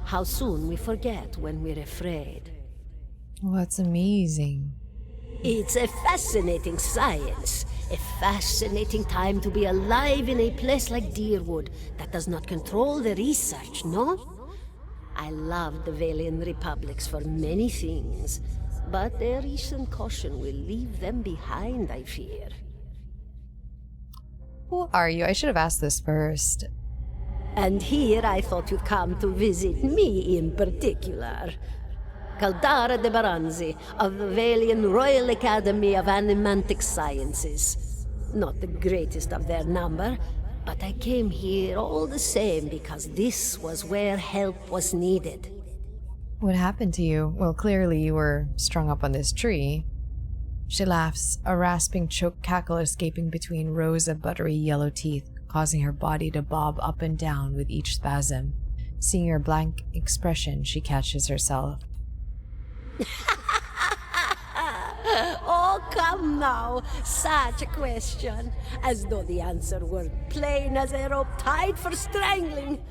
How soon we forget when we're afraid. Well, that's amazing. It's a fascinating science. A fascinating time to be alive in a place like Deerwood that does not control the research, no? I love the Valian republics for many things, but their recent caution will leave them behind, I fear. Who are you? I should have asked this first. And here I thought you'd come to visit me in particular. Caldara de Baranzi, of the Valian Royal Academy of Animantic Sciences. Not the greatest of their number, but I came here all the same because this was where help was needed. What happened to you? Well, clearly you were strung up on this tree. She laughs, a rasping choked cackle escaping between rows of buttery yellow teeth, causing her body to bob up and down with each spasm. Seeing her blank expression, she catches herself. Oh, come now. Such a question. As though the answer were plain as a rope tied for strangling.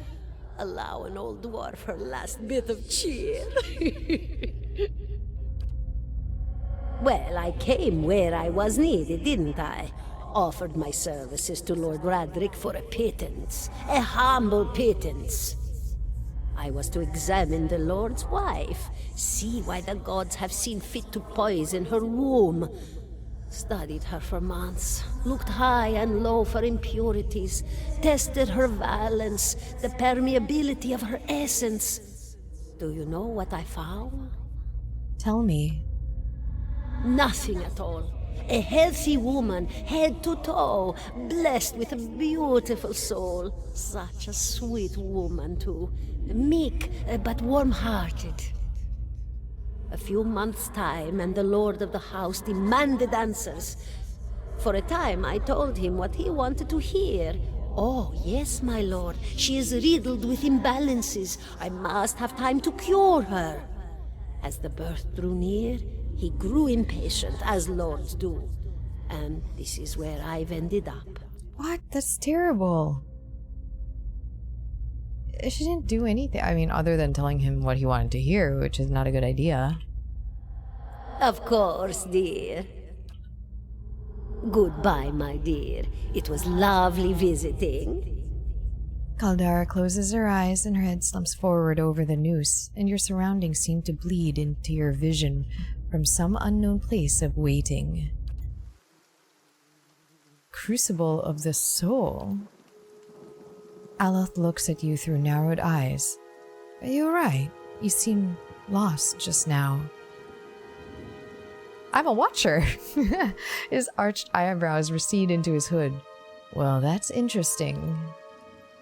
Allow an old dwarf her last bit of cheer. Well, I came where I was needed, didn't I? Offered my services to Lord Radric for a pittance. A humble pittance. I was to examine the Lord's wife, see why the gods have seen fit to poison her womb. Studied her for months, looked high and low for impurities, tested her valence, the permeability of her essence. Do you know what I found? Tell me. Nothing at all. A healthy woman, head to toe, blessed with a beautiful soul. Such a sweet woman, too. Meek, but warm-hearted. A few months' time, and the lord of the house demanded answers. For a time, I told him what he wanted to hear. Oh, yes, my lord. She is riddled with imbalances. I must have time to cure her. As the birth drew near, he grew impatient, as lords do. And this is where I've ended up. What? That's terrible. She didn't do anything. I mean, other than telling him what he wanted to hear, which is not a good idea. Of course, dear. Goodbye, my dear. It was lovely visiting. Caldara closes her eyes and her head slumps forward over the noose, and your surroundings seem to bleed into your vision from some unknown place of waiting. Crucible of the soul. Aloth looks at you through narrowed eyes. Are you alright? You seem lost just now. I'm a watcher! His arched eyebrows recede into his hood. Well, that's interesting.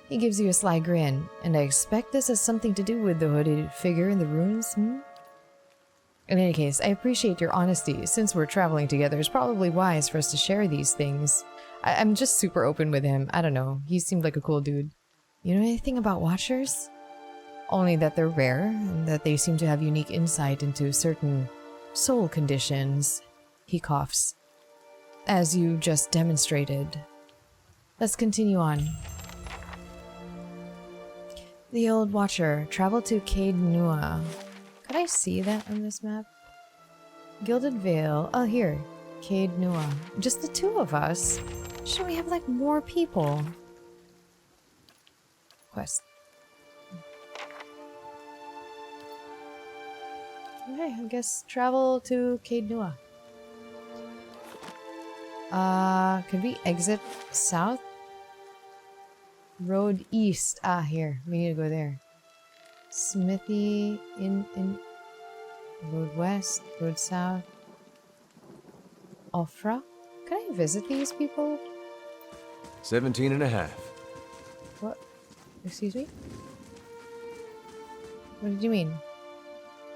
He gives you a sly grin, and I expect this has something to do with the hooded figure in the ruins, In any case, I appreciate your honesty. Since we're traveling together, it's probably wise for us to share these things. I'm just super open with him. I don't know. He seemed like a cool dude. You know anything about Watchers? Only that they're rare, and that they seem to have unique insight into certain soul conditions. He coughs. As you just demonstrated. Let's continue on. The old Watcher traveled to Caed Nua. Could I see that on this map? Gilded Vale. Oh, here. Caed Nua. Just the two of us? Should we have, like, more people? Quest. Okay, I guess travel to Caed Nua. Could we exit south? Road east. Ah, here. We need to go there. Smithy in road west, road south. Ofra? Can I visit these people? 17 and a half. What? Excuse me? What did you mean?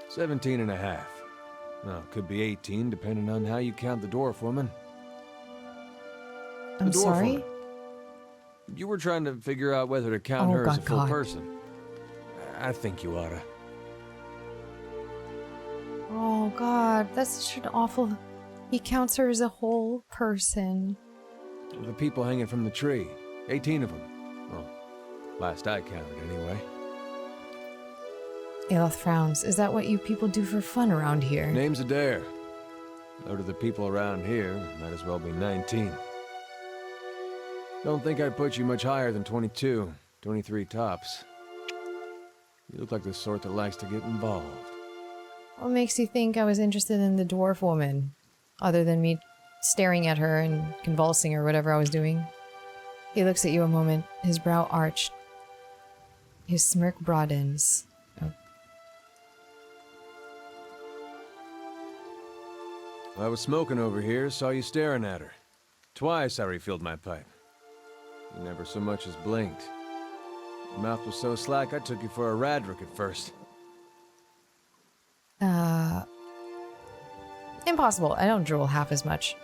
17 and a half. Well, could be 18, depending on how you count the dwarf woman. I'm sorry? Woman. You were trying to figure out whether to count her as a full person. I think you oughta. Oh god, that's such an awful... He counts her as a whole person. The people hanging from the tree. 18 of them. Well, last I counted, anyway. Aloth frowns. Is that what you people do for fun around here? Name's Adair. Though to the people around here, might as well be 19. Don't think I'd put you much higher than 22, 23 tops. You look like the sort that likes to get involved. What makes you think I was interested in the dwarf woman? Other than me staring at her and convulsing or whatever I was doing. He looks at you a moment, his brow arched. His smirk broadens. Oh. I was smoking over here, saw you staring at her. Twice I refilled my pipe. You never so much as blinked. Your mouth was so slack I took you for a Radric at first. Impossible. I don't drool half as much.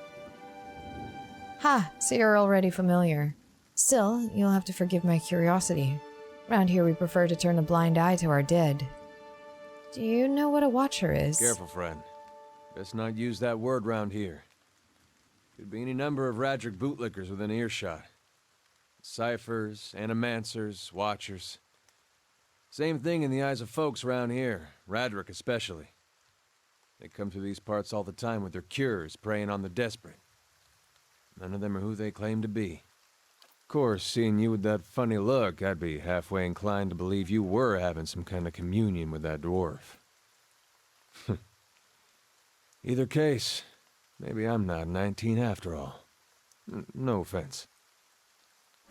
Ha, so you're already familiar. Still, you'll have to forgive my curiosity. Around here we prefer to turn a blind eye to our dead. Do you know what a watcher is? Careful, friend. Best not use that word round here. Could be any number of Radric bootlickers within earshot. Ciphers, animancers, watchers. Same thing in the eyes of folks around here, Radric especially. They come through these parts all the time with their cures, preying on the desperate. None of them are who they claim to be. Of course, seeing you with that funny look, I'd be halfway inclined to believe you were having some kind of communion with that dwarf. Either case, maybe I'm not 19 after all. No offense.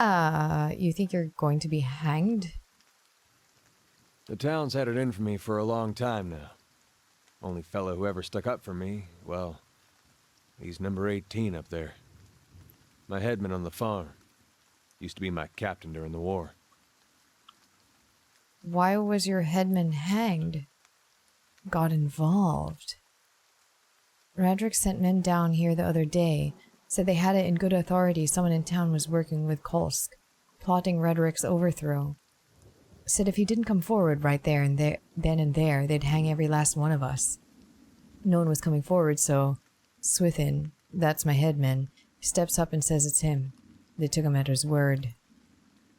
You think you're going to be hanged? The town's had it in for me for a long time now. Only fellow who ever stuck up for me, well, he's number 18 up there. My headman on the farm. Used to be my captain during the war. Why was your headman hanged? Got involved. Radric sent men down here the other day. Said they had it in good authority someone in town was working with Kolsk, plotting Redric's overthrow. Said if he didn't come forward right there and then and there, they'd hang every last one of us. No one was coming forward, so Swithin, that's my headman, steps up and says it's him. They took him at his word.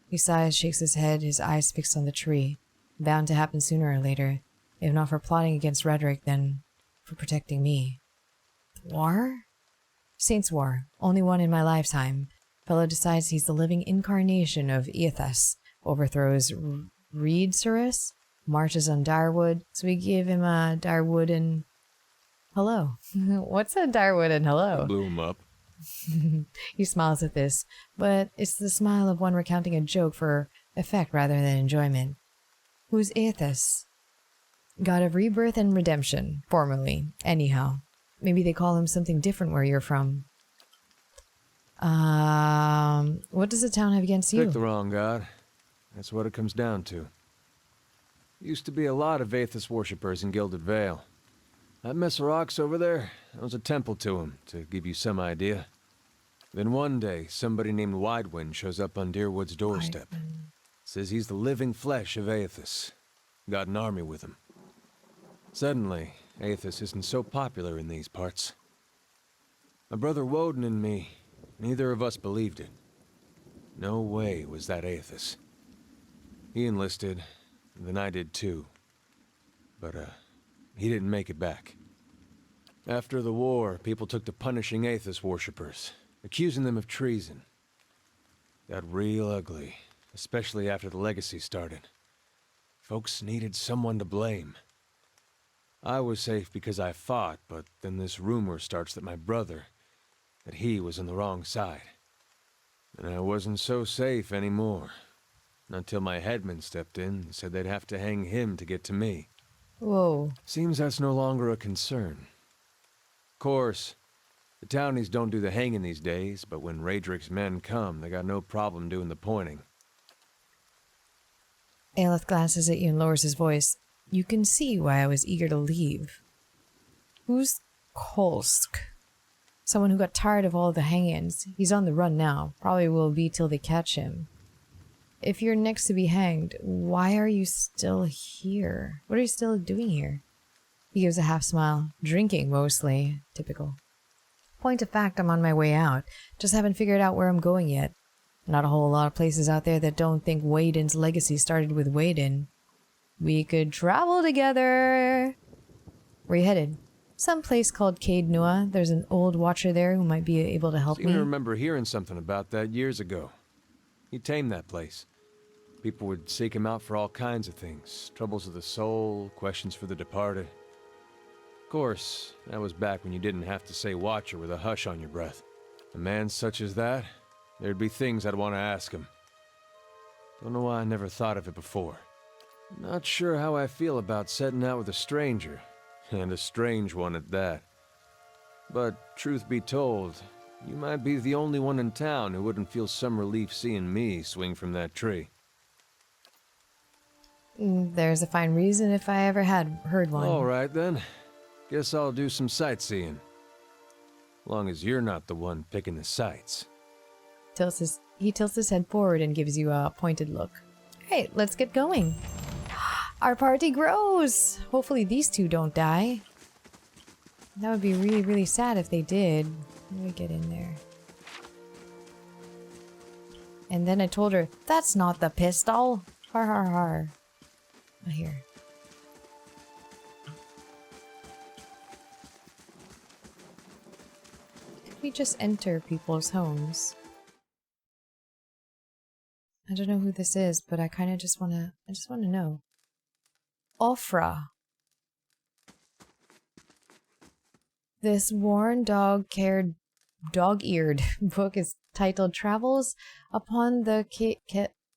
He sighs, shakes his head, his eyes fixed on the tree. Bound to happen sooner or later, if not for plotting against Redric, then for protecting me. War? Saints' War, only one in my lifetime. Fellow decides he's the living incarnation of Aethus, overthrows Reedsurus, marches on Direwood, so we give him a Direwood and hello. What's a Direwood and hello? Blew him up. He smiles at this, but it's the smile of one recounting a joke for effect rather than enjoyment. Who's Aethus? God of rebirth and redemption, formerly, anyhow. Maybe they call him something different where you're from. What does the town have against you? Pick the wrong god. That's what it comes down to. Used to be a lot of Aethus worshippers in Gilded Vale. That mess of rocks over there, that was a temple to him, to give you some idea. Then one day, somebody named Widewind shows up on Deerwood's doorstep. Says he's the living flesh of Aethus. Got an army with him. Suddenly, Aethus isn't so popular in these parts. My brother Woden and me, neither of us believed it. No way was that Aethus. He enlisted, then I did too. But, he didn't make it back. After the war, people took to punishing Aethus worshippers, accusing them of treason. Got real ugly, especially after the legacy started. Folks needed someone to blame. I was safe because I fought, but then this rumor starts that my brother, that he was on the wrong side. And I wasn't so safe anymore. Until my headman stepped in and said they'd have to hang him to get to me. Whoa. Seems that's no longer a concern. Of course, the townies don't do the hanging these days, but when Radric's men come, they got no problem doing the pointing. Aelith glances at you and lowers his voice. You can see why I was eager to leave. Who's Kolsk? Someone who got tired of all the hang-ins. He's on the run now. Probably will be till they catch him. If you're next to be hanged, why are you still here? What are you still doing here? He gives a half smile. Drinking, mostly. Typical. Point of fact, I'm on my way out. Just haven't figured out where I'm going yet. Not a whole lot of places out there that don't think Waden's legacy started with Waden. We could travel together. Where you headed? Some place called Caed Nua. There's an old watcher there who might be able to help me. I remember hearing something about that years ago. He tamed that place. People would seek him out for all kinds of things. Troubles of the soul, questions for the departed. Of course, that was back when you didn't have to say watcher with a hush on your breath. A man such as that, there'd be things I'd want to ask him. Don't know why I never thought of it before. Not sure how I feel about setting out with a stranger, and a strange one at that. But truth be told, you might be the only one in town who wouldn't feel some relief seeing me swing from that tree. There's a fine reason if I ever had heard one. Alright then. Guess I'll do some sightseeing. Long as you're not the one picking the sights. He tilts his head forward and gives you a pointed look. Alright, let's get going. Our party grows! Hopefully these two don't die. That would be really, really sad if they did. Let me get in there. And then I told her, that's not the pistol! Har har har. Here. Could we just enter people's homes? I don't know who this is, but I kind of just want to know. Ofra. This worn dog-eared book is titled Travels Upon the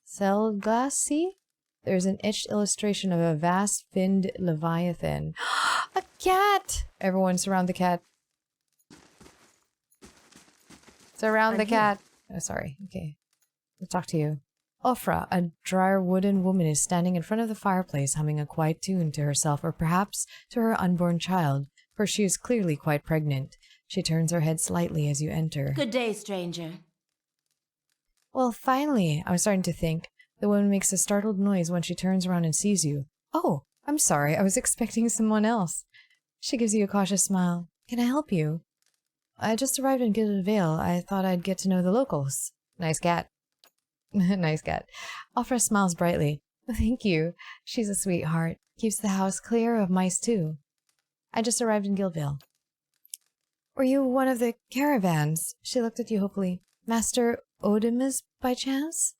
Selga Sea. There's an etched illustration of a vast finned leviathan. A cat! Everyone surround the cat. Surround the cat. Oh, sorry. Okay. Let's talk to you. Ofra, a dry wooden woman, is standing in front of the fireplace humming a quiet tune to herself or perhaps to her unborn child, for she is clearly quite pregnant. She turns her head slightly as you enter. Good day, stranger. Well, finally, I was starting to think. The woman makes a startled noise when she turns around and sees you. Oh, I'm sorry, I was expecting someone else. She gives you a cautious smile. Can I help you? I just arrived in Gilded Vale. I thought I'd get to know the locals. Nice cat. Nice cat. Ofra smiles brightly. Thank you. She's a sweetheart. Keeps the house clear of mice too. I just arrived in Gilded Vale. Were you one of the caravans? She looked at you hopefully. Master Odimus, by chance?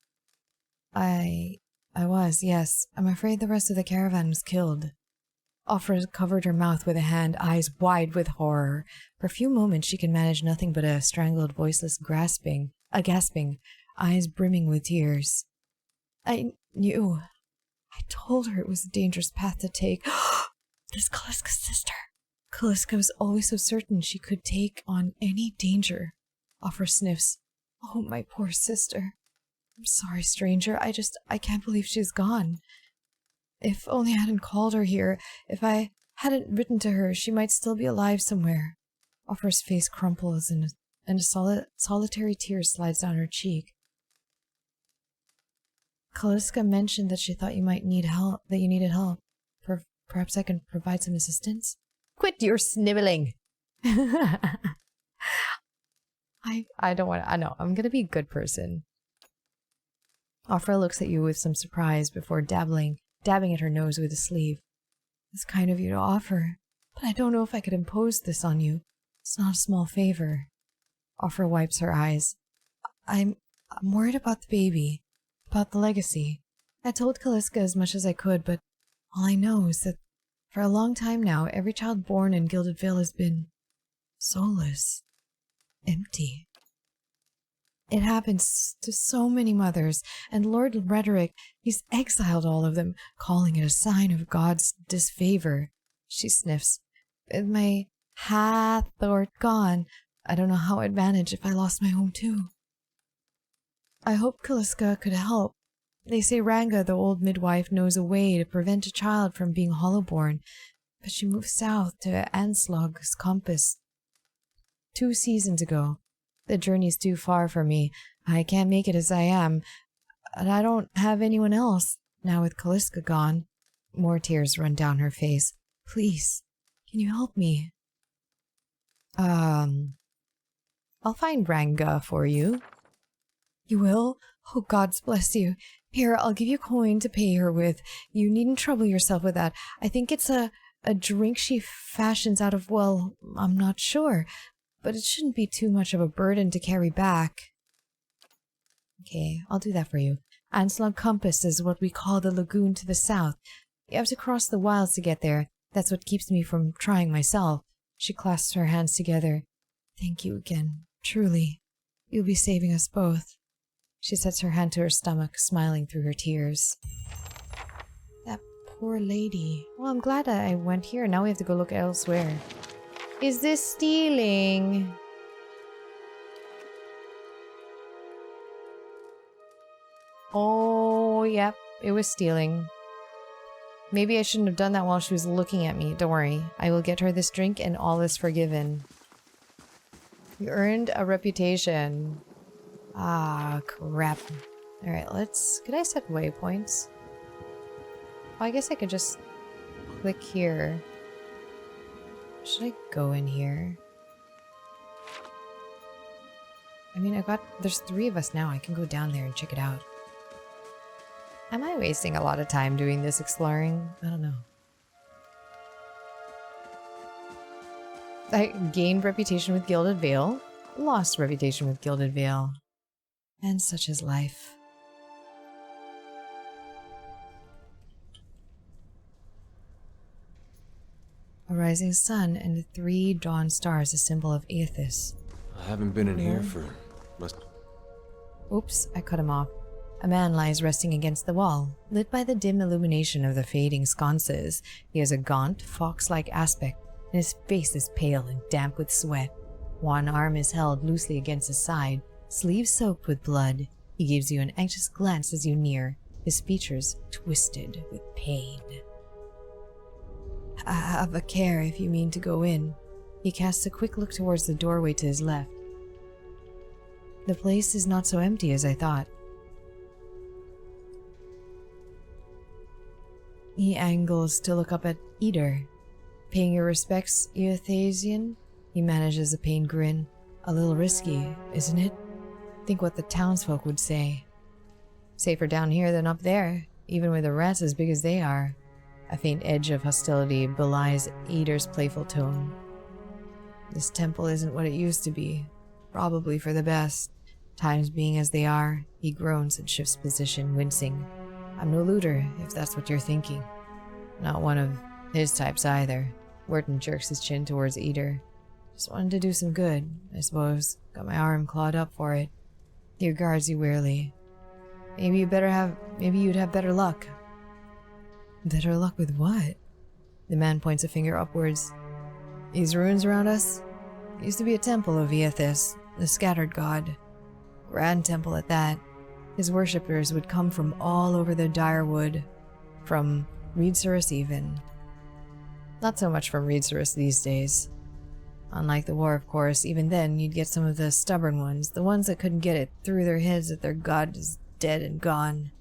I was, yes. I'm afraid the rest of the caravan was killed. Ofra covered her mouth with a hand, eyes wide with horror. For a few moments she could manage nothing but a strangled, voiceless gasping, eyes brimming with tears. I knew. I told her it was a dangerous path to take. This Kaliska's sister. Kaliska was always so certain she could take on any danger. Ofra sniffs. Oh, my poor sister. I'm sorry, stranger. I can't believe she's gone. If only I hadn't called her here, if I hadn't written to her, she might still be alive somewhere. Ofra's face crumples and a solitary tear slides down her cheek. Kaliska mentioned that she thought you might need help, that you needed help. Perhaps I can provide some assistance? Quit your sniveling! I don't want to, I know, I'm gonna be a good person. Ofra looks at you with some surprise before dabbing at her nose with a sleeve. It's kind of you to offer, but I don't know if I could impose this on you. It's not a small favor. Ofra wipes her eyes. I'm worried about the baby, about the legacy. I told Kaliska as much as I could, but all I know is that for a long time now, every child born in Gilded Vale has been soulless, empty. It happens to so many mothers, and Lord Rhetoric, he's exiled all of them, calling it a sign of God's disfavor. She sniffs. With my Hathor gone, I don't know how I'd manage if I lost my home too. I hope Kaliska could help. They say Ranga, the old midwife, knows a way to prevent a child from being hollowborn, but she moved south to Anslog's Compass 2 seasons ago. The journey's too far for me. I can't make it as I am, and I don't have anyone else, now with Kaliska gone. More tears run down her face. Please, can you help me? I'll find Ranga for you. You will? Oh, God's bless you. Here, I'll give you a coin to pay her with. You needn't trouble yourself with that. I think it's a drink she fashions out of, well, I'm not sure. But it shouldn't be too much of a burden to carry back. Okay, I'll do that for you. Anslog Compass is what we call the lagoon to the south. You have to cross the wilds to get there. That's what keeps me from trying myself. She clasps her hands together. Thank you again. Truly. You'll be saving us both. She sets her hand to her stomach, smiling through her tears. That poor lady. Well, I'm glad I went here. Now we have to go look elsewhere. Is this stealing? Oh, yep. It was stealing. Maybe I shouldn't have done that while she was looking at me. Don't worry. I will get her this drink and all is forgiven. You earned a reputation. Ah, crap. Alright, let's... Could I set waypoints? Oh, I guess I could just click here. Should I go in here? I mean, there's 3 of us now. I can go down there and check it out. Am I wasting a lot of time doing this exploring? I don't know. I gained reputation with Gilded Vale, lost reputation with Gilded Vale. And such is life. A rising sun and the 3 dawn stars, a symbol of Aethys. I haven't been in here for... Oops, I cut him off. A man lies resting against the wall, lit by the dim illumination of the fading sconces. He has a gaunt, fox-like aspect, and his face is pale and damp with sweat. One arm is held loosely against his side, sleeves soaked with blood. He gives you an anxious glance as you near, his features twisted with pain. Have a care if you mean to go in. He casts a quick look towards the doorway to his left. The place is not so empty as I thought. He angles to look up at Eder. Paying your respects, Euthasian? He manages a pained grin. A little risky, isn't it? Think what the townsfolk would say. Safer down here than up there, even with the rats as big as they are. A faint edge of hostility belies Eder's playful tone. This temple isn't what it used to be. Probably for the best. Times being as they are, he groans and shifts position, wincing. I'm no looter, if that's what you're thinking. Not one of his types either. Wharton jerks his chin towards Eder. Just wanted to do some good, I suppose. Got my arm clawed up for it. He regards you wearily. Maybe you'd have better luck. Better luck with what? The man points a finger upwards. These ruins around us? Used to be a temple of Aethys, the scattered god. Grand temple at that. His worshippers would come from all over the Direwood, from Reedsurus even. Not so much from Reedsurus these days. Unlike the war, of course, even then you'd get some of the stubborn ones, the ones that couldn't get it through their heads that their god is dead and gone.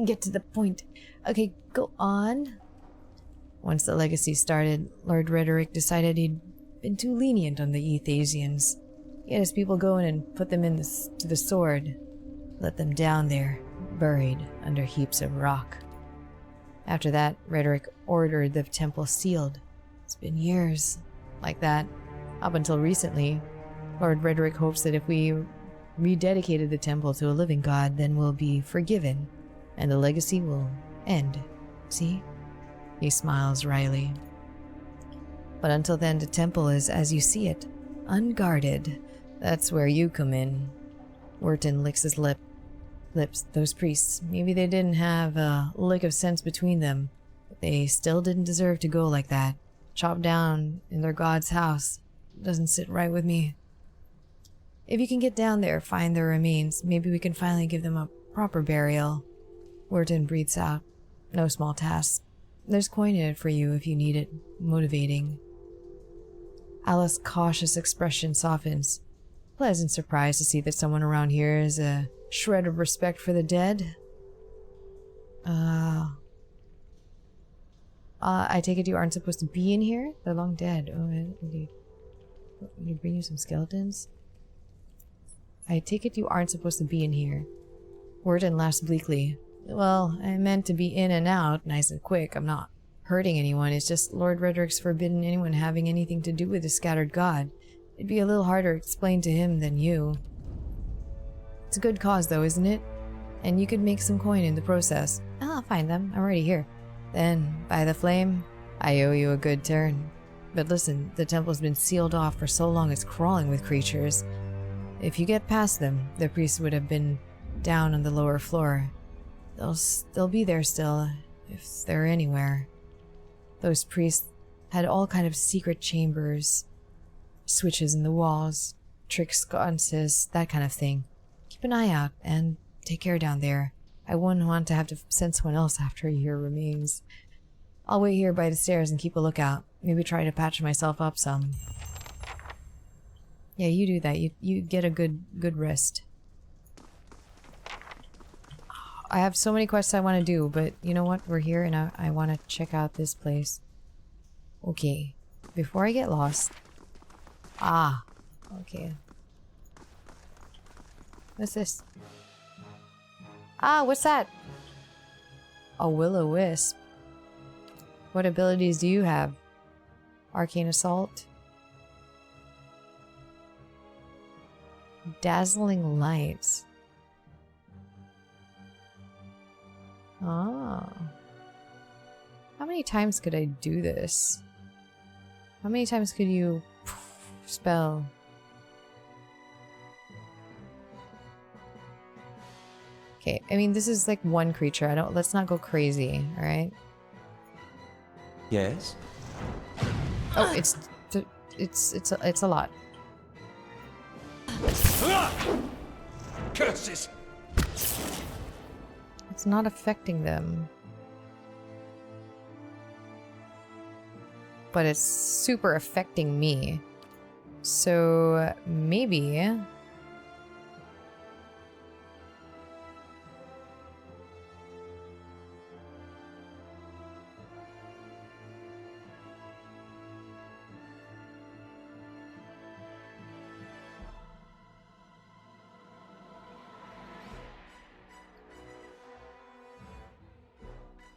Get to the point. Okay, go on. Once the legacy started, Lord Rhetoric decided he'd been too lenient on the Euthasians. He had his people go in and put them to the sword. Let them down there, buried under heaps of rock. After that, Rhetoric ordered the temple sealed. It's been years like that. Up until recently, Lord Rhetoric hopes that if we rededicated the temple to a living god, then we'll be forgiven, and the legacy will end. See? He smiles wryly. But until then, the temple is as you see it, unguarded. That's where you come in. Wharton licks his lips. Those priests, maybe they didn't have a lick of sense between them, but they still didn't deserve to go like that. Chopped down in their god's house. Doesn't sit right with me. If you can get down there, find their remains, maybe we can finally give them a proper burial. Wharton breathes out. No small task. There's coin in it for you if you need it. Motivating. Alice's cautious expression softens. Pleasant surprise to see that someone around here has a shred of respect for the dead. I take it you aren't supposed to be in here? They're long dead. Oh, indeed. Can you bring you some skeletons? I take it you aren't supposed to be in here. Wharton laughs bleakly. Well, I meant to be in and out, nice and quick. I'm not hurting anyone. It's just Lord Rhetoric's forbidden anyone having anything to do with the scattered god. It'd be a little harder to explain to him than you. It's a good cause, though, isn't it? And you could make some coin in the process. I'll find them. I'm already here. Then, by the flame, I owe you a good turn. But listen, the temple's been sealed off for so long it's crawling with creatures. If you get past them, the priests would have been down on the lower floor. They'll be there still, if they're anywhere. Those priests, Had all kind of secret chambers, switches in the walls, trick sconces, that kind of thing. Keep an eye out and take care down there. I wouldn't want to have to send someone else after your remains. I'll wait here by the stairs and keep a lookout. Maybe try to patch myself up some. Yeah, you do that. You get a good rest. I have so many quests I want to do, but you know what? We're here and I want to check out this place. Okay. Before I get lost. Ah. Okay. What's this? Ah, what's that? A will-o-wisp. What abilities do you have? Arcane Assault. Dazzling Lights. Ah. How many times could I do this? How many times could you spell? Okay, I mean this is like one creature. Let's not go crazy, alright? Yes? Oh, it's a lot. Curses! It's not affecting them. But it's super affecting me. So maybe...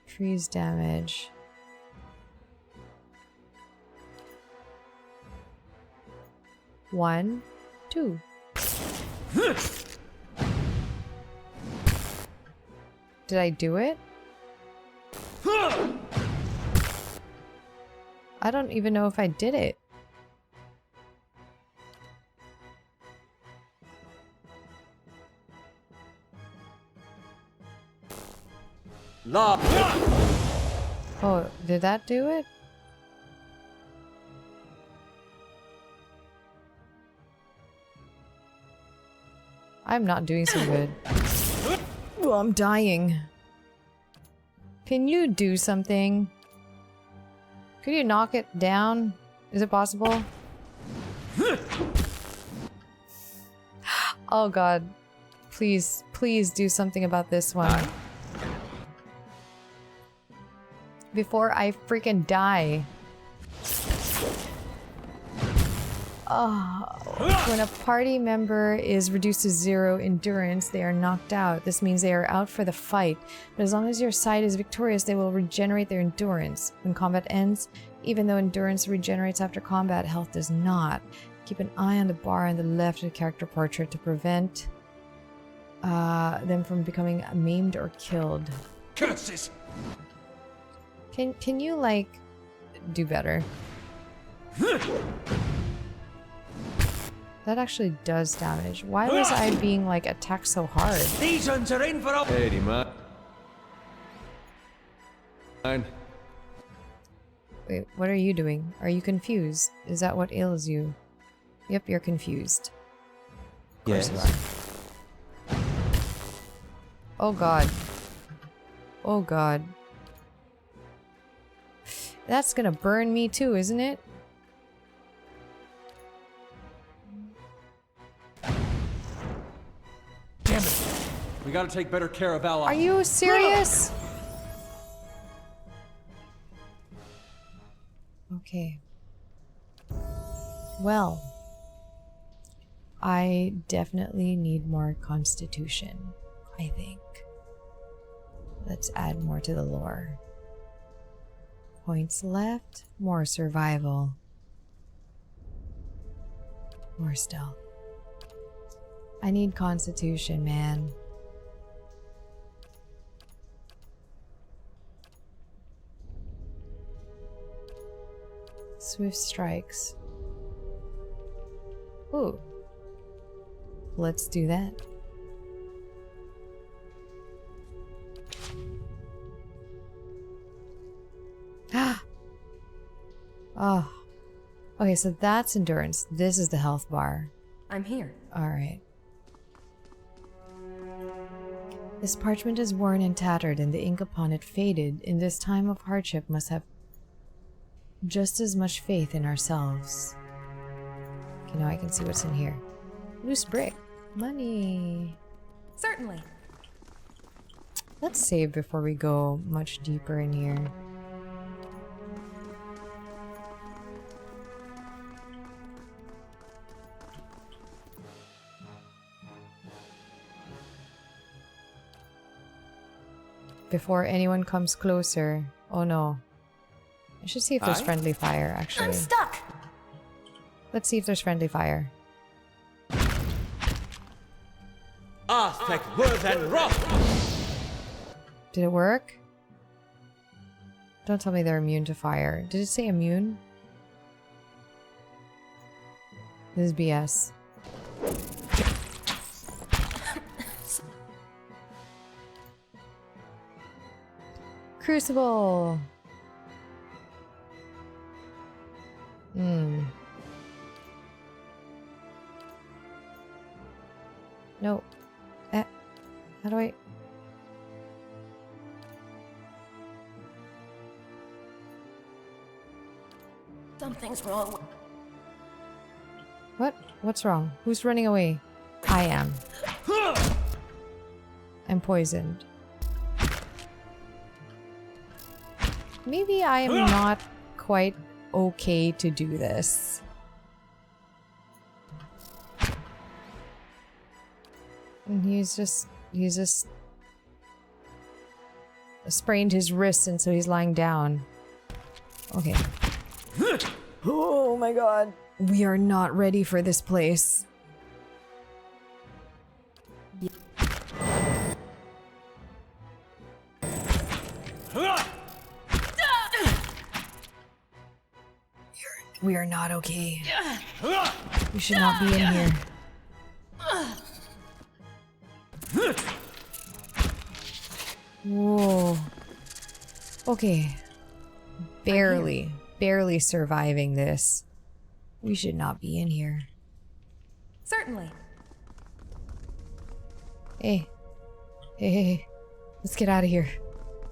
freeze damage. One, two. Did I do it? I don't even know if I did it. Oh, did that do it? I'm not doing so good. Oh, I'm dying. Can you do something? Could you knock it down? Is it possible? Oh god. Please, please do something about this one. Before I freaking die. Oh, when a party member is reduced to 0 endurance, they are knocked out. This means they are out for the fight. But as long as your side is victorious, they will regenerate their endurance. When combat ends, even though endurance regenerates after combat, health does not. Keep an eye on the bar on the left of the character portrait to prevent them from becoming maimed or killed. Curses! Can you, like, do better? That actually does damage. Why was I being, like, attacked so hard? These ones are in for a... Hey, man. Fine. Wait, what are you doing? Are you confused? Is that what ails you? Yep, you're confused. Of course you are. Oh god. Oh god. That's gonna burn me too, isn't it? Damn it! We gotta take better care of allies. Are you serious? Okay. Well, I definitely need more constitution, I think. Let's add more to the lore. Points left, more survival. More stealth. I need constitution, man. Swift strikes. Ooh. Let's do that. Oh. Okay, so that's endurance. This is the health bar. I'm here. Alright. This parchment is worn and tattered, and the ink upon it faded. In this time of hardship must have just as much faith in ourselves. Okay, now I can see what's in here. Loose brick. Money. Certainly. Let's save before we go much deeper in here. Before anyone comes closer. Oh no. I should see if there's friendly fire, actually. I'm stuck! Let's see if there's friendly fire. Did it work? Don't tell me they're immune to fire. Did it say immune? This is BS. Crucible! No. How do I... Something's wrong. What? What's wrong? Who's running away? I am. I'm poisoned. Maybe I am not quite okay to do this. And he's just sprained his wrist, and so he's lying down. Okay. Oh my god. We are not ready for this place. We are not okay. We should not be in here. Whoa. Okay. Barely surviving this. We should not be in here. Certainly. Hey. Hey. Let's get out of here.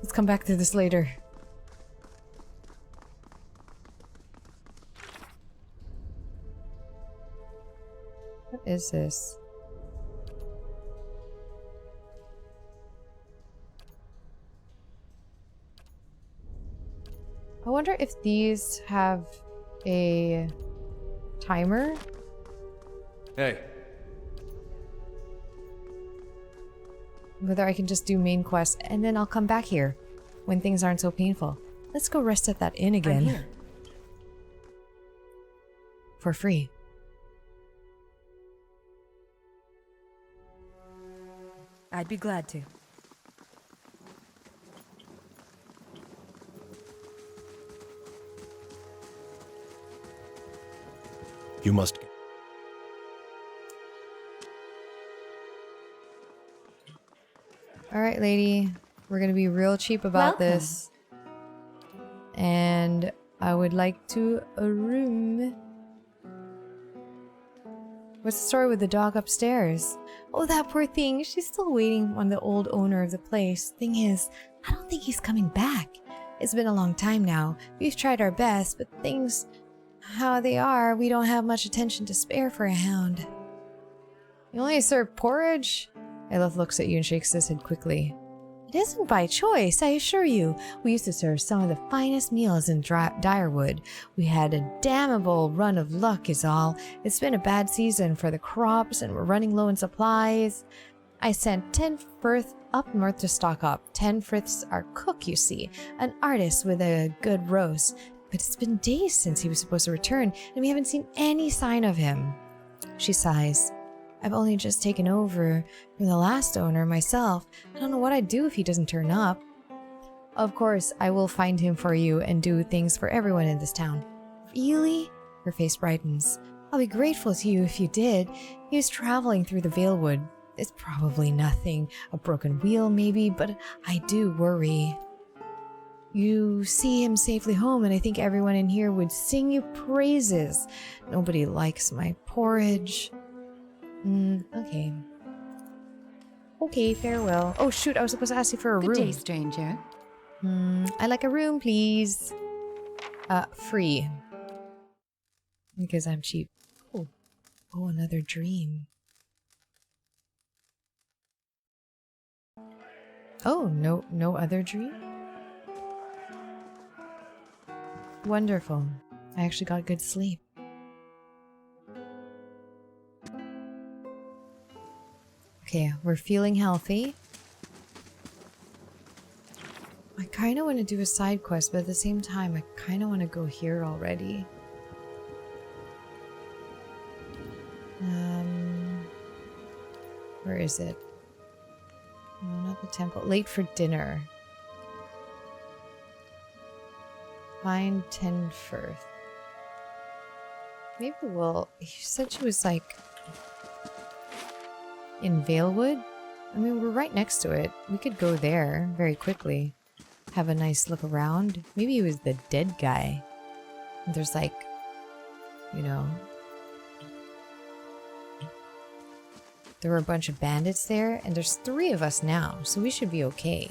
Let's come back to this later. What is this? I wonder if these have a timer? Hey. Whether I can just do main quest and then I'll come back here when things aren't so painful. Let's go rest at that inn again. I'm here. For free. I'd be glad to. You must... Alright, lady. We're gonna be real cheap about this. And I would like to a room. What's the story with the dog upstairs? Oh, that poor thing. She's still waiting on the old owner of the place. Thing is, I don't think he's coming back. It's been a long time now. We've tried our best, but things... how they are, we don't have much attention to spare for a hound. You only serve porridge? Elif looks at you and shakes his head quickly. It isn't by choice, I assure you. We used to serve some of the finest meals in Direwood. We had a damnable run of luck is all. It's been a bad season for the crops and we're running low in supplies. I sent 10 Firth up north to stock up. 10 Firth's our cook, you see. An artist with a good roast. But it's been days since he was supposed to return, and we haven't seen any sign of him. She sighs. I've only just taken over from the last owner myself. I don't know what I'd do if he doesn't turn up. Of course, I will find him for you and do things for everyone in this town. Really? Her face brightens. I'll be grateful to you if you did. He was traveling through the Valewood. It's probably nothing. A broken wheel, maybe, but I do worry. You see him safely home, and I think everyone in here would sing you praises. Nobody likes my porridge. Okay. Okay, farewell. Oh shoot, I was supposed to ask you for a room. Good day, stranger. I'd like a room, please. Free. Because I'm cheap. Oh. Oh, another dream. Oh, no other dream? Wonderful. I actually got good sleep. Okay, we're feeling healthy. I kind of want to do a side quest, but at the same time, I kind of want to go here already. Where is it? No, not the temple. Late for dinner. Find Tenfirth. Maybe we'll... He said she was like... in Valewood? I mean, we're right next to it. We could go there very quickly. Have a nice look around. Maybe he was the dead guy. There's like... you know... there were a bunch of bandits there, and there's 3 of us now, so we should be okay.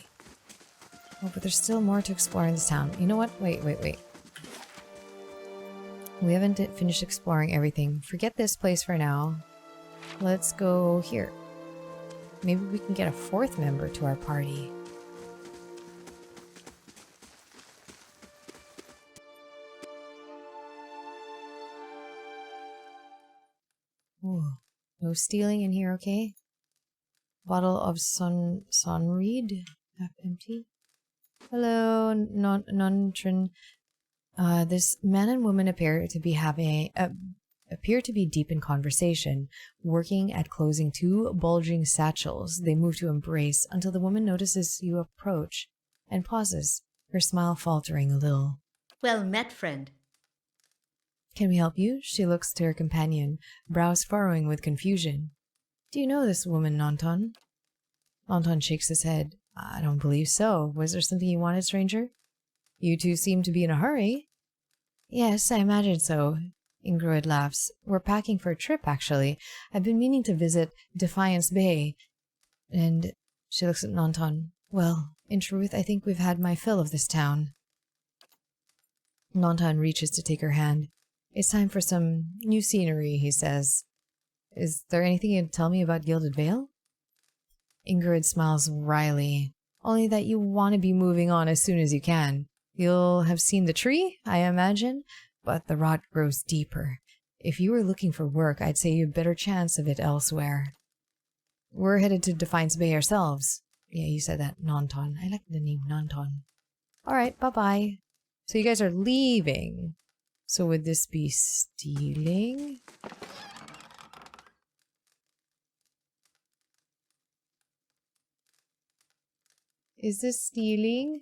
Oh, but there's still more to explore in this town. You know what? Wait. We haven't finished exploring everything. Forget this place for now. Let's go here. Maybe we can get a 4th member to our party. Ooh. No stealing in here, okay? Bottle of Sonreed, half empty. Hello, Nontrin. This man and woman appear to be deep in conversation, working at closing 2 bulging satchels. They move to embrace until the woman notices you approach and pauses, her smile faltering a little. Well met, friend. Can we help you? She looks to her companion, brows furrowing with confusion. Do you know this woman, Nonton? Nonton shakes his head. I don't believe so. Was there something you wanted, stranger? You 2 seem to be in a hurry. Yes, I imagine so. Ingrid laughs. We're packing for a trip, actually. I've been meaning to visit Defiance Bay. And she looks at Nonton. Well, in truth, I think we've had my fill of this town. Nonton reaches to take her hand. It's time for some new scenery, he says. Is there anything you'd tell me about Gilded Vale? Ingrid smiles wryly. Only that you want to be moving on as soon as you can. You'll have seen the tree, I imagine, but the rot grows deeper. If you were looking for work, I'd say you have a better chance of it elsewhere. We're headed to Defiance Bay ourselves. Yeah, you said that, Nonton. I like the name Nonton. Alright, bye-bye. So you guys are leaving. So would this be stealing? Is this stealing?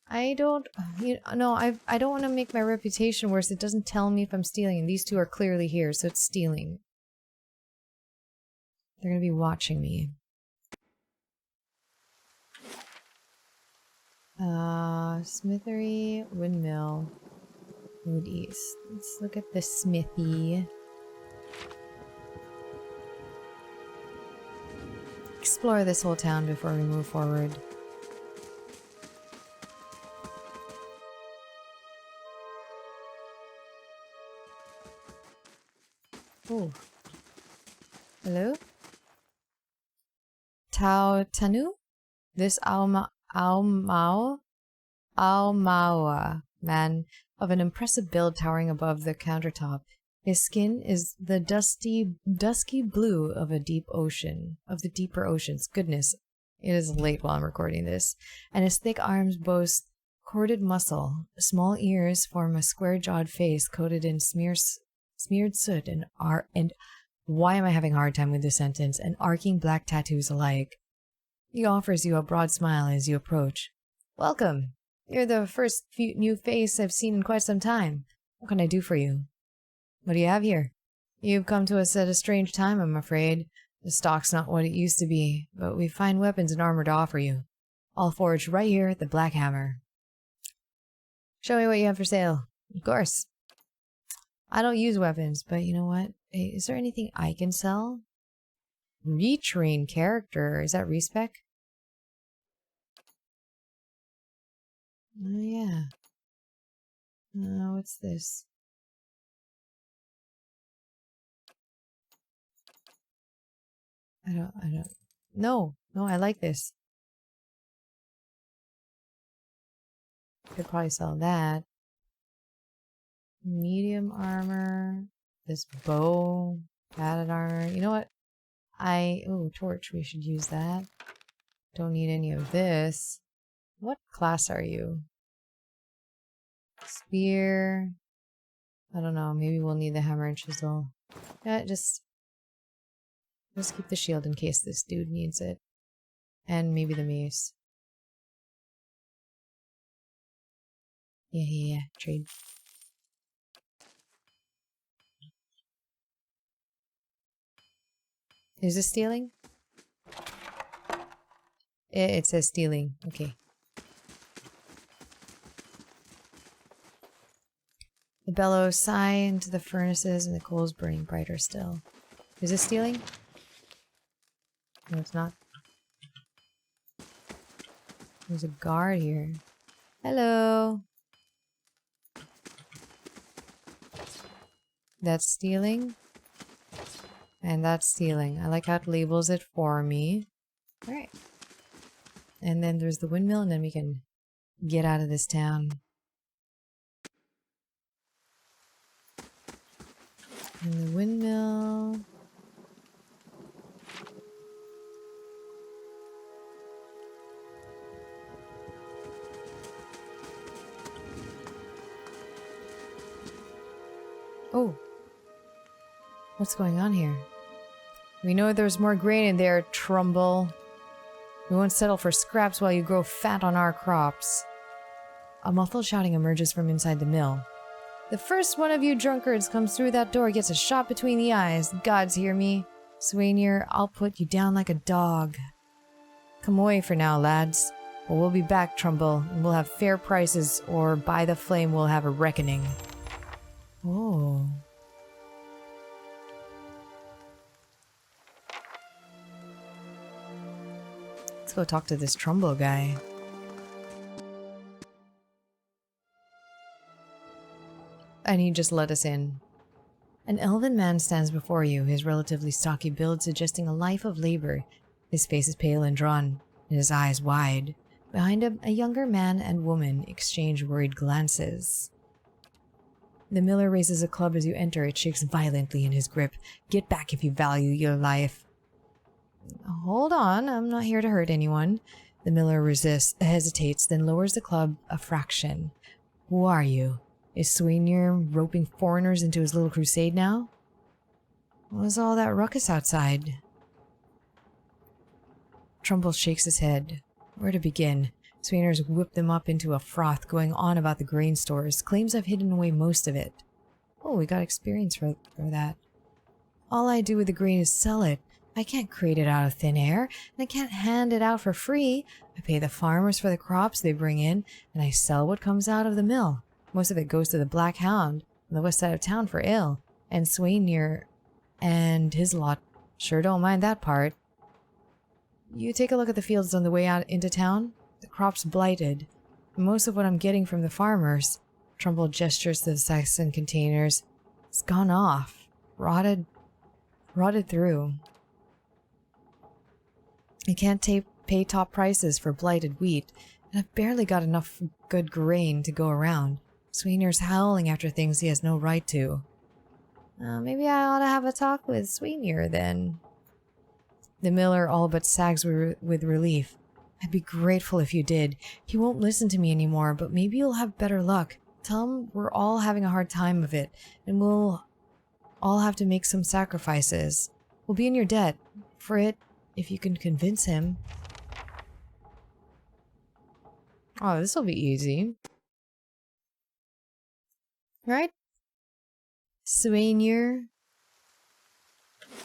I don't want to make my reputation worse. It doesn't tell me if I'm stealing, and these 2 are clearly here, so it's stealing. They're gonna be watching me. Smithery, windmill, mood east. Let's look at the smithy. Explore this whole town before we move forward. Oh. Hello? Tao Tanu? This Aomawa man of an impressive build towering above the countertop. His skin is the dusky blue of the deeper oceans. Goodness, it is late while I'm recording this. And his thick arms boast corded muscle. Small ears form a square-jawed face coated in smeared soot and why am I having a hard time with this sentence? And arcing black tattoos alike. He offers you a broad smile as you approach. Welcome. You're the first new face I've seen in quite some time. What can I do for you? What do you have here? You've come to us at a strange time, I'm afraid. The stock's not what it used to be, but we find weapons and armor to offer you. All forged right here at the Black Hammer. Show me what you have for sale. Of course. I don't use weapons, but you know what? Hey, is there anything I can sell? Retrain character. Is that respec? Oh yeah. What's this? I don't. No, I like this. Could probably sell that. Medium armor. This bow. Padded armor. You know what? Oh, torch. We should use that. Don't need any of this. What class are you? Spear. I don't know. Maybe we'll need the hammer and chisel. Yeah, just keep the shield in case this dude needs it. And maybe the mace. Yeah. Trade. Is this stealing? It says stealing. Okay. The bellows sigh into the furnaces and the coals burning brighter still. Is this stealing? No, it's not. There's a guard here. Hello. That's stealing. And that's stealing. I like how it labels it for me. Alright. And then there's the windmill, and then we can get out of this town. And the windmill. Oh. What's going on here? We know there's more grain in there, Trumbull. We won't settle for scraps while you grow fat on our crops. A muffled shouting emerges from inside the mill. The first one of you drunkards comes through that door gets a shot between the eyes. Gods hear me. Swainier, I'll put you down like a dog. Come away for now, lads. But we'll be back, Trumbull, and we'll have fair prices, or by the flame we'll have a reckoning. Oh. Let's go talk to this Trumbull guy. And he just let us in. An elven man stands before you, his relatively stocky build suggesting a life of labor. His face is pale and drawn, and his eyes wide. Behind him, a younger man and woman exchange worried glances. The miller raises a club as you enter. It shakes violently in his grip. Get back if you value your life. Hold on, I'm not here to hurt anyone. The miller hesitates, then lowers the club a fraction. Who are you? Is Swainier roping foreigners into his little crusade now? What was all that ruckus outside? Trumbull shakes his head. Where to begin? Swainier's whipped them up into a froth, going on about the grain stores. Claims I've hidden away most of it. Oh, we got experience for that. All I do with the grain is sell it. I can't create it out of thin air, and I can't hand it out for free. I pay the farmers for the crops they bring in, and I sell what comes out of the mill. Most of it goes to the Black Hound on the west side of town for ale, and Swainier and his lot sure don't mind that part. You take a look at the fields on the way out into town. The crop's blighted. Most of what I'm getting from the farmers, Trumbull gestures to the sacks and containers, it's gone off, rotted through. I can't pay top prices for blighted wheat, and I've barely got enough good grain to go around. Swainier's howling after things he has no right to. Maybe I ought to have a talk with Swainier then. The miller all but sags with relief. I'd be grateful if you did. He won't listen to me anymore, but maybe you'll have better luck. Tell him we're all having a hard time of it, and we'll all have to make some sacrifices. We'll be in your debt for it if you can convince him. Oh, this will be easy. Right? Swainier.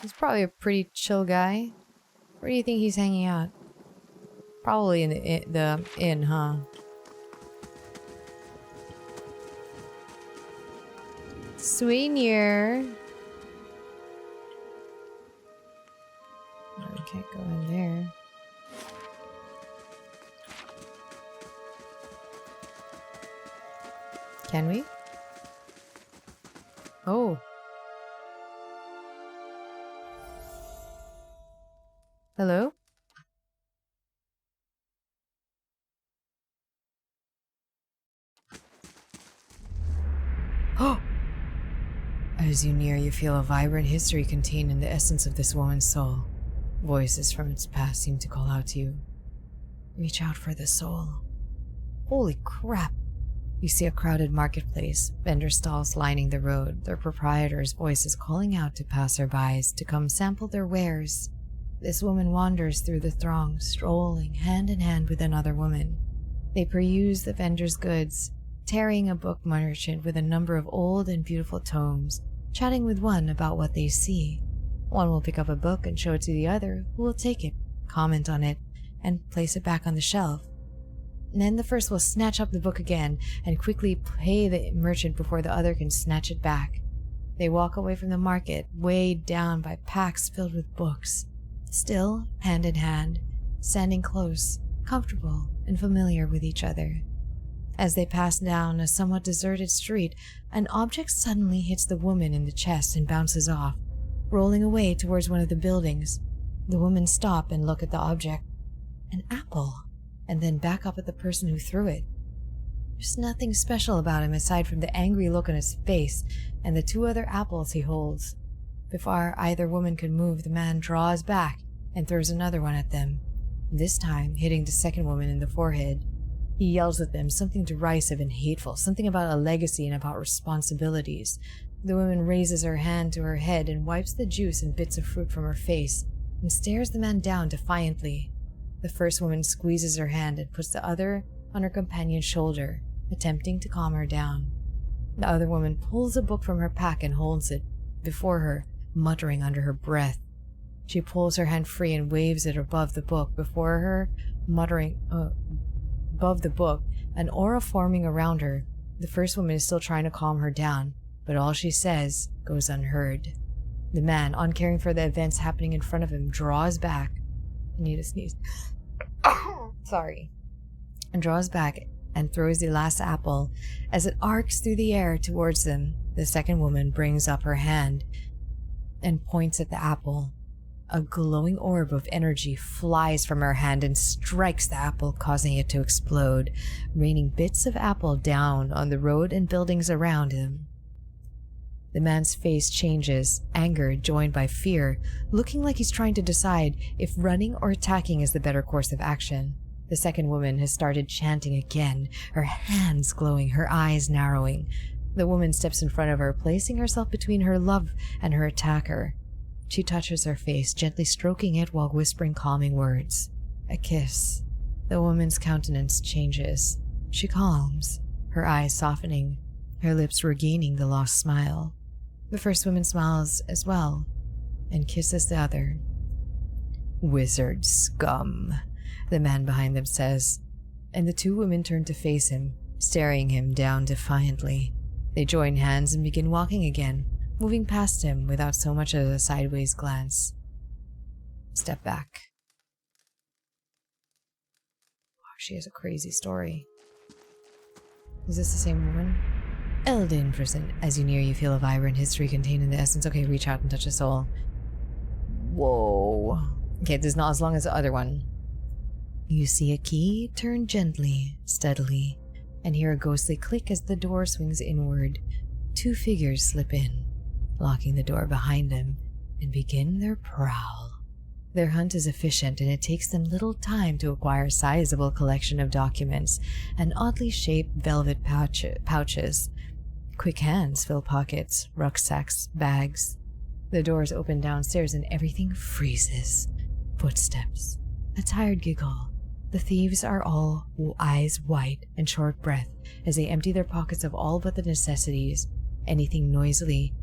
He's probably a pretty chill guy. Where do you think he's hanging out? Probably in the inn, huh? Souvenir. Oh, we can't go in there. Can we? Oh. Hello? Oh! As you near, you feel a vibrant history contained in the essence of this woman's soul. Voices from its past seem to call out to you. Reach out for the soul. Holy crap! You see a crowded marketplace, vendor stalls lining the road, their proprietors' voices calling out to passerbys to come sample their wares. This woman wanders through the throng, strolling hand in hand with another woman. They peruse the vendor's goods, tarrying a book merchant with a number of old and beautiful tomes, chatting with one about what they see. One will pick up a book and show it to the other, who will take it, comment on it, and place it back on the shelf. And then the first will snatch up the book again and quickly pay the merchant before the other can snatch it back. They walk away from the market, weighed down by packs filled with books, still hand in hand, standing close, comfortable and familiar with each other. As they pass down a somewhat deserted street, an object suddenly hits the woman in the chest and bounces off, rolling away towards one of the buildings. The women stop and look at the object. An apple, and then back up at the person who threw it. There's nothing special about him aside from the angry look on his face and the two other apples he holds. Before either woman could move, the man draws back and throws another one at them, this time hitting the second woman in the forehead. He yells at them something derisive and hateful, something about a legacy and about responsibilities. The woman raises her hand to her head and wipes the juice and bits of fruit from her face and stares the man down defiantly. The first woman squeezes her hand and puts the other on her companion's shoulder, attempting to calm her down. The other woman pulls a book from her pack and holds it before her, muttering under her breath. She pulls her hand free and waves it above the book before her, muttering above the book, an aura forming around her. The first woman is still trying to calm her down, but all she says goes unheard. The man, uncaring for the events happening in front of him, draws back. I need to sneeze. Sorry. And draws back and throws the last apple. As it arcs through the air towards them, the second woman brings up her hand and points at the apple. A glowing orb of energy flies from her hand and strikes the apple, causing it to explode, raining bits of apple down on the road and buildings around him. The man's face changes, anger joined by fear, looking like he's trying to decide if running or attacking is the better course of action. The second woman has started chanting again, her hands glowing, her eyes narrowing. The woman steps in front of her, placing herself between her love and her attacker. She touches her face, gently stroking it while whispering calming words. A kiss. The woman's countenance changes. She calms, her eyes softening, her lips regaining the lost smile. The first woman smiles as well, and kisses the other. "Wizard scum," the man behind them says, and the two women turn to face him, staring him down defiantly. They join hands and begin walking again, moving past him without so much as a sideways glance. Step back. Wow, she has a crazy story. Is this the same woman? Eldin prison. As you near, you feel a vibrant history contained in the essence. Okay, reach out and touch a soul. Whoa. Okay, this is not as long as the other one. You see a key turn gently, steadily, and hear a ghostly click as the door swings inward. Two figures slip in, locking the door behind them, and begin their prowl. Their hunt is efficient, and it takes them little time to acquire a sizable collection of documents and oddly shaped velvet pouches. Quick hands fill pockets, rucksacks, bags. The doors open downstairs and everything freezes. Footsteps. A tired giggle. The thieves are all eyes wide and short breath as they empty their pockets of all but the necessities. Anything noisily,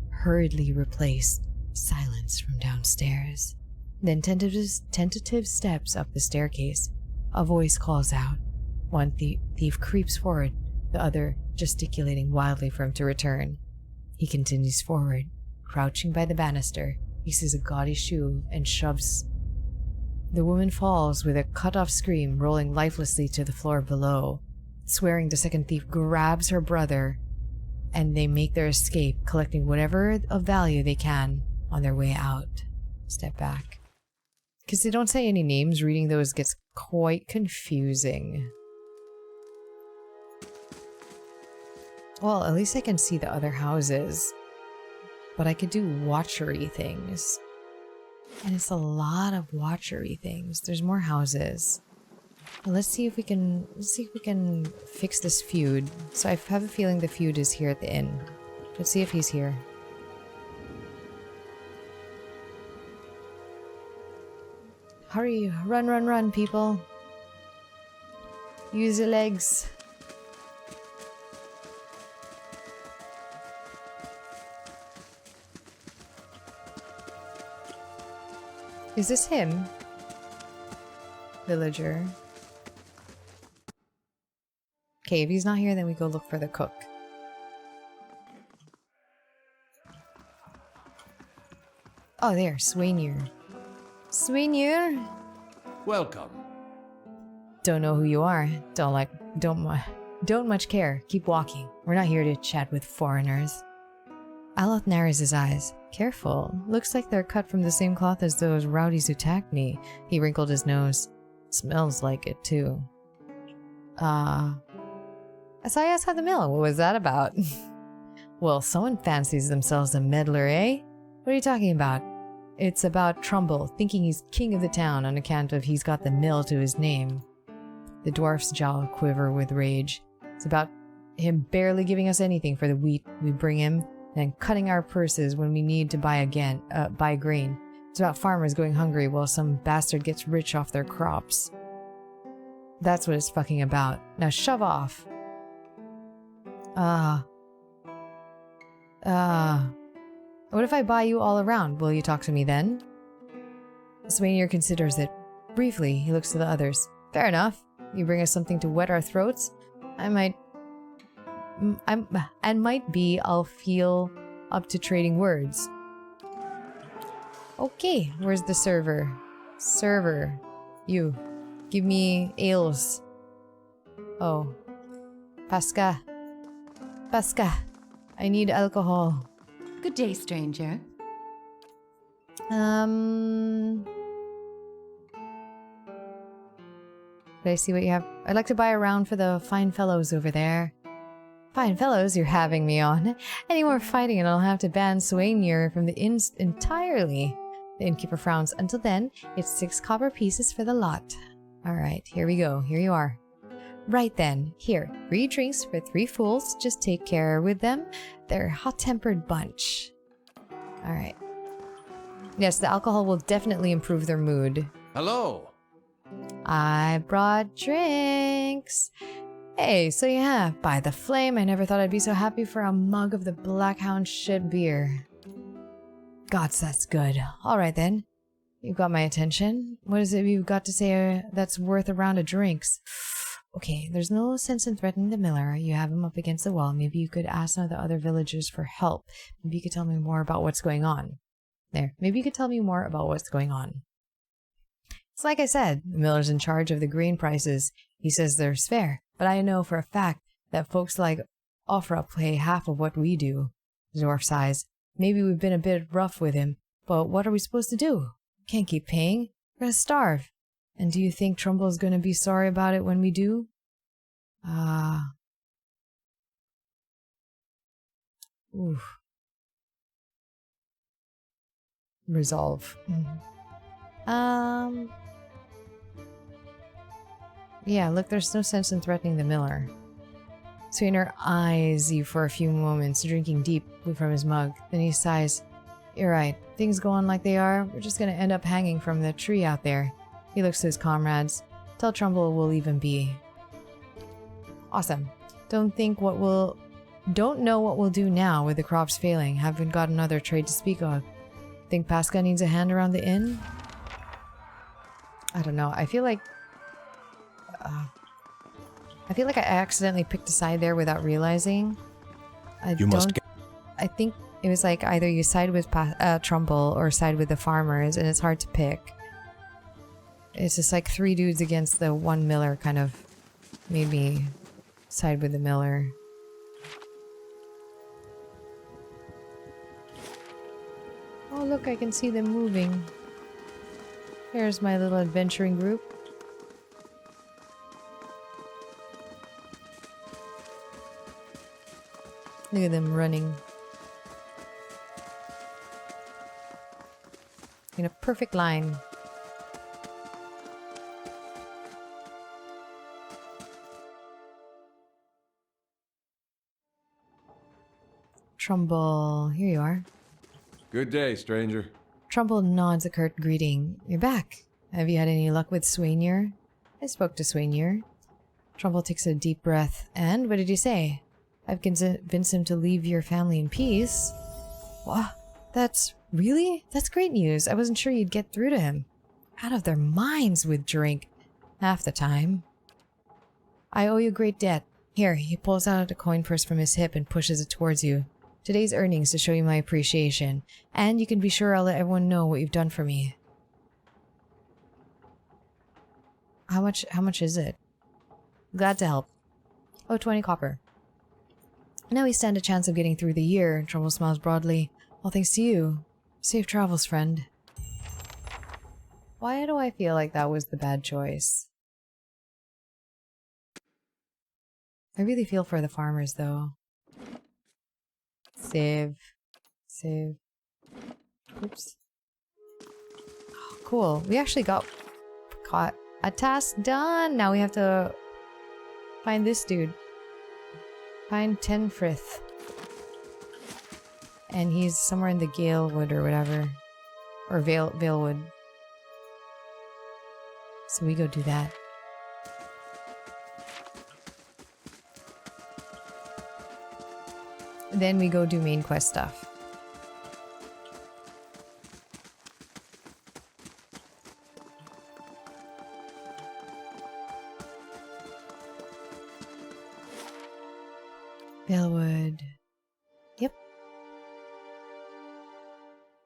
hurriedly replaced. Silence from downstairs. Then tentative steps up the staircase. A voice calls out. One thief creeps forward, the other gesticulating wildly for him to return. He continues forward, crouching by the banister. He sees a gaudy shoe and shoves. The woman falls with a cut-off scream, rolling lifelessly to the floor below. Swearing, the second thief grabs her brother, and they make their escape, collecting whatever of value they can on their way out. Step back. Because they don't say any names, reading those gets quite confusing. Well, at least I can see the other houses. But I could do watchery things. And it's a lot of watchery things. There's more houses. Well, let's see if we can fix this feud. So I have a feeling the feud is here at the inn. Let's see if he's here. Hurry, run, run, run, people. Use your legs. Is this him? Villager. Okay, if he's not here, then we go look for the cook. Oh, there, Swainir. Swainir? Welcome. Don't know who you are. Don't much care. Keep walking. We're not here to chat with foreigners. Aloth narrows his eyes. Careful. Looks like they're cut from the same cloth as those rowdies who attacked me. He wrinkled his nose. Smells like it, too. I saw you outside the mill. What was that about? Well, someone fancies themselves a meddler, eh? What are you talking about? It's about Trumbull, thinking he's king of the town on account of he's got the mill to his name. The dwarf's jaw quiver with rage. It's about him barely giving us anything for the wheat we bring him, and cutting our purses when we need to buy grain. It's about farmers going hungry while some bastard gets rich off their crops. That's what it's fucking about. Now shove off. What if I buy you all around? Will you talk to me then? Swainir considers it. Briefly, he looks to the others. Fair enough. You bring us something to wet our throats? I'll feel up to trading words. Okay, where's the server? Server, you. Give me ales. Oh. Pasca. I need alcohol. Good day, stranger. Did I see what you have? I'd like to buy a round for the fine fellows over there. Fine fellows, you're having me on. Any more fighting and I'll have to ban Swainir from the inn entirely. The innkeeper frowns. Until then, it's 6 copper pieces for the lot. Alright, here we go. Here you are. Right then. Here, 3 drinks for 3 fools. Just take care with them. They're a hot-tempered bunch. Alright. Yes, the alcohol will definitely improve their mood. Hello. I brought drinks. Hey, so you have. By the flame, I never thought I'd be so happy for a mug of the Blackhound shit beer. Gods, that's good. Alright then. You've got my attention. What is it you've got to say that's worth a round of drinks? Okay, there's no sense in threatening the miller. You have him up against the wall. Maybe you could ask some of the other villagers for help. Maybe you could tell me more about what's going on. There. Maybe you could tell me more about what's going on. It's like I said, the miller's in charge of the grain prices. He says there's fair, but I know for a fact that folks like Offra pay half of what we do. Dwarf sighs. Maybe we've been a bit rough with him, but what are we supposed to do? Can't keep paying. We're gonna starve. And do you think Trumbull's gonna be sorry about it when we do? Oof. Resolve. Yeah, look, there's no sense in threatening the miller. Swainir eyes you for a few moments, drinking deep from his mug. Then he sighs. You're right. Things go on like they are. We're just gonna end up hanging from the tree out there. He looks to his comrades. Tell Trumbull we'll leave him be. Awesome. Don't know what we'll do now with the crops failing. Haven't got another trade to speak of. Think Pasca needs a hand around the inn? I don't know. I feel like I feel like I accidentally picked a side there without realizing. I think it was like either you side with Trumbull or side with the farmers, and it's hard to pick. It's just like 3 dudes against the 1 miller kind of made me side with the miller. Oh look, I can see them moving. Here's my little adventuring group. Look at them running. In a perfect line. Trumbull, here you are. Good day, stranger. Trumbull nods a curt greeting. You're back. Have you had any luck with Swainier? I spoke to Swainier. Trumbull takes a deep breath. And what did he say? I've convinced him to leave your family in peace. What? That's great news. I wasn't sure you'd get through to him. Out of their minds with drink. Half the time. I owe you a great debt. Here, he pulls out a coin purse from his hip and pushes it towards you. Today's earnings to show you my appreciation. And you can be sure I'll let everyone know what you've done for me. How much is it? Glad to help. Oh, 20 copper. Now we stand a chance of getting through the year. Trumbull smiles broadly. All thanks to you. Safe travels, friend. Why do I feel like that was the bad choice? I really feel for the farmers, though. Save. Save. Oops. Oh, cool. We actually got a task done. Now we have to find this dude. Find Tenfrith. And he's somewhere in the Galewood or whatever. Or Valewood. So we go do that. Then we go do main quest stuff. Valewood. Yep.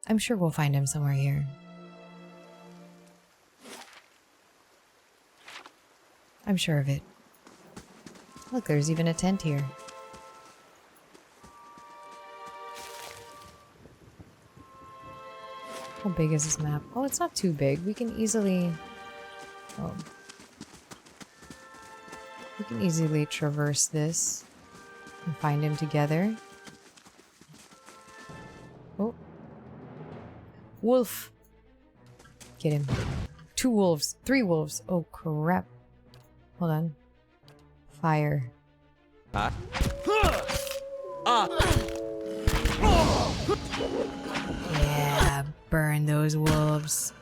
I'm sure we'll find him somewhere here. I'm sure of it. Look, there's even a tent here. How big is this map? Oh, it's not too big. We can easily... Oh. We can easily traverse this and find him together. Oh. Wolf! Get him. 2 wolves. 3 wolves. Oh, crap. Hold on. Fire. Yeah, burn those wolves.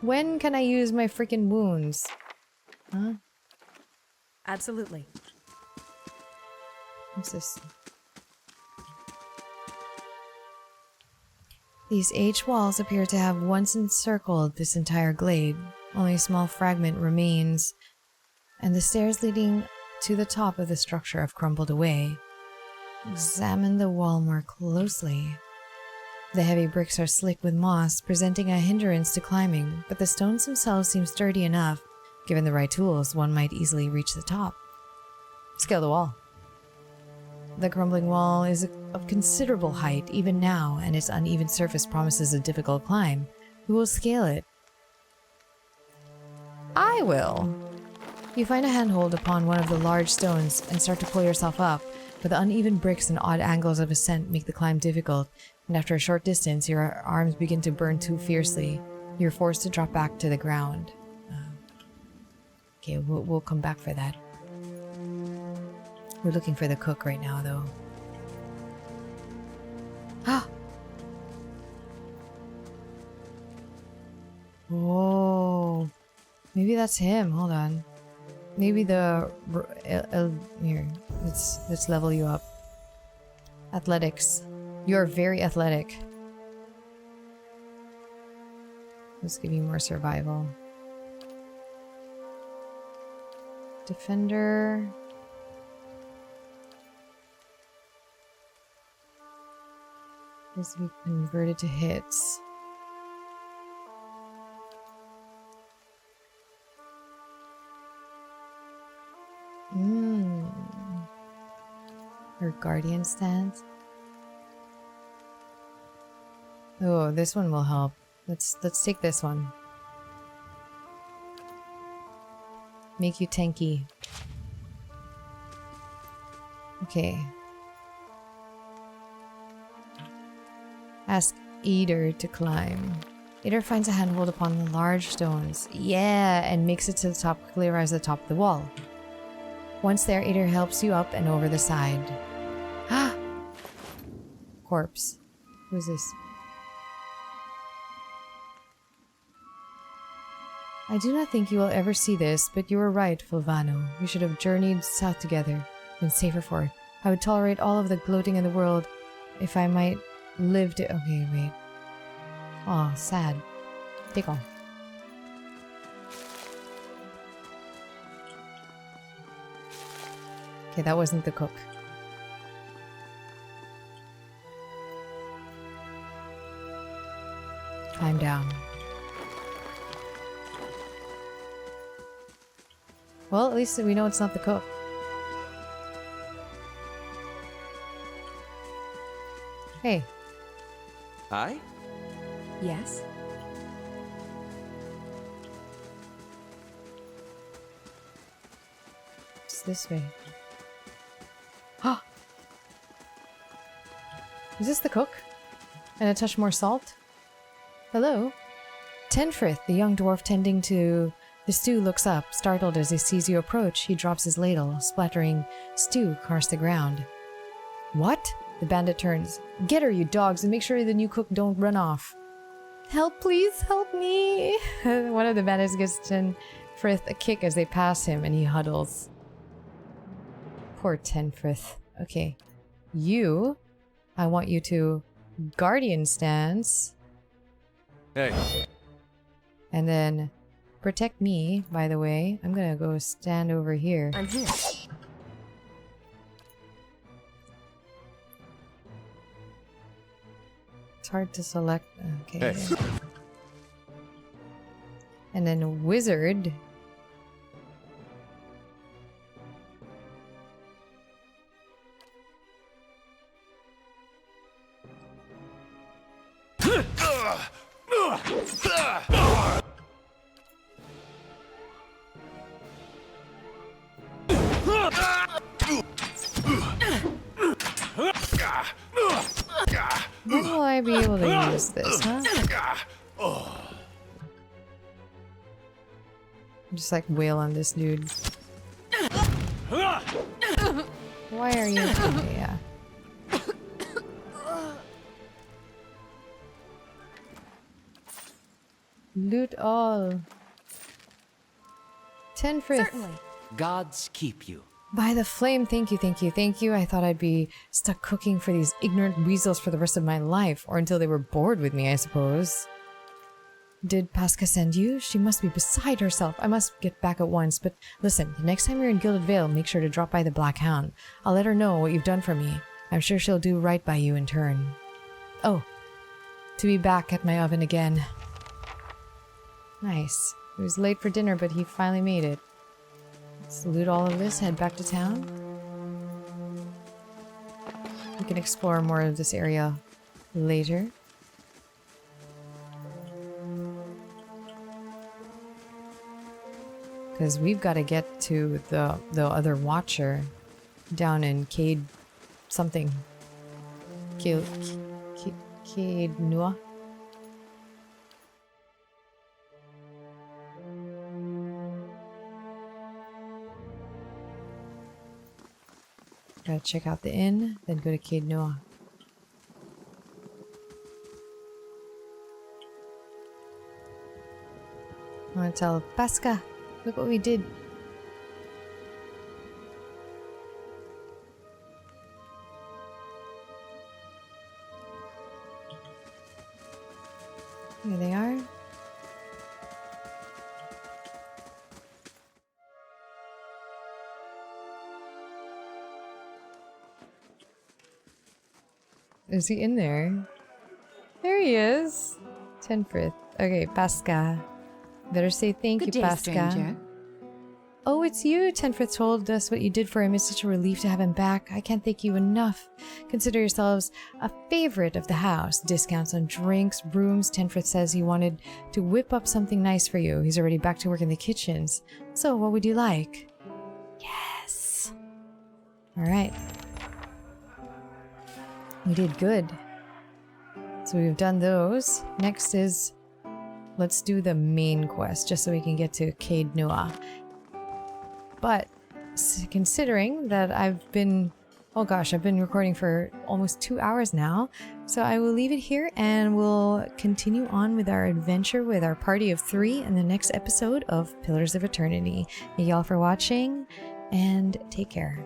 When can I use my freaking wounds? Huh? Absolutely. What's this? These H walls appear to have once encircled this entire glade. Only a small fragment remains, and the stairs leading to the top of the structure have crumbled away. Examine the wall more closely. The heavy bricks are slick with moss, presenting a hindrance to climbing, but the stones themselves seem sturdy enough. Given the right tools, one might easily reach the top. Scale the wall. The crumbling wall is of considerable height even now, and its uneven surface promises a difficult climb. Who will scale it? I will. You find a handhold upon one of the large stones and start to pull yourself up, but the uneven bricks and odd angles of ascent make the climb difficult, and after a short distance, your arms begin to burn too fiercely. You're forced to drop back to the ground. Okay, we'll come back for that. We're looking for the cook right now, though. Ah! Whoa. Maybe that's him. Hold on. Maybe the... here. Let's level you up. Athletics. You're very athletic. Let's give you more survival. Defender. This to be converted to hits. Her guardian stance. Oh, this one will help. Let's take this one. Make you tanky. Okay. Ask Eater to climb. Eater finds a handhold upon the large stones. Yeah, and makes it to the top, quickly arrives at the top of the wall. Once there, Eater helps you up and over the side. Ah! Corpse. Who's this? I do not think you will ever see this, but you were right, Fulvano. We should have journeyed south together, been safer for it. I would tolerate all of the gloating in the world if I might live to— Okay, wait. Oh, sad. Take on. Okay, that wasn't the cook. Climb down. Well, at least we know it's not the cook. Hey. Hi? Yes? It's this way. Ah! Is this the cook? And a touch more salt? Hello? Tenfrith, the young dwarf tending to the stew, looks up, startled as he sees you approach. He drops his ladle, splattering stew across the ground. What? The bandit turns. Get her, you dogs, and make sure the new cook don't run off. Help, please, help me! One of the bandits gives Tenfrith a kick as they pass him, and he huddles. Poor Tenfrith. Okay. You, I want you to guardian stance. Hey. And then protect me, by the way. I'm gonna go stand over here. I'm here. It's hard to select. Okay. Hey. And then wizard. When will I be able to use this, huh? Just like wail on this dude. Why are you? Okay, yeah. Loot all. Tenfrith. Certainly. Gods keep you. By the flame, thank you, thank you, thank you. I thought I'd be stuck cooking for these ignorant weasels for the rest of my life, or until they were bored with me, I suppose. Did Pasca send you? She must be beside herself. I must get back at once, but listen, the next time you're in Gilded Vale, make sure to drop by the Black Hound. I'll let her know what you've done for me. I'm sure she'll do right by you in turn. Oh, to be back at my oven again. Nice. He was late for dinner, but he finally made it. Let's loot all of this, head back to town. We can explore more of this area later. Because we've got to get to the other Watcher down in Cade something. Cade Nua. Gotta check out the inn, then go to Cade Noah. I want to tell Pasca, look what we did. Here they are. Is he in there? There he is. Tenfrith. Okay, Pasca. Better say thank Good you, day, Pasca. stranger. Oh, it's you. Tenfrith told us what you did for him. It's such a relief to have him back. I can't thank you enough. Consider yourselves a favorite of the house. Discounts on drinks, rooms. Tenfrith says he wanted to whip up something nice for you. He's already back to work in the kitchens. So, what would you like? Yes. All right. We did good. So we've done those. Next is, let's do the main quest, just so we can get to Caed Nua. But considering that I've been recording for almost 2 hours now, so I will leave it here and we'll continue on with our adventure with our party of 3 in the next episode of Pillars of Eternity. Thank y'all for watching and take care.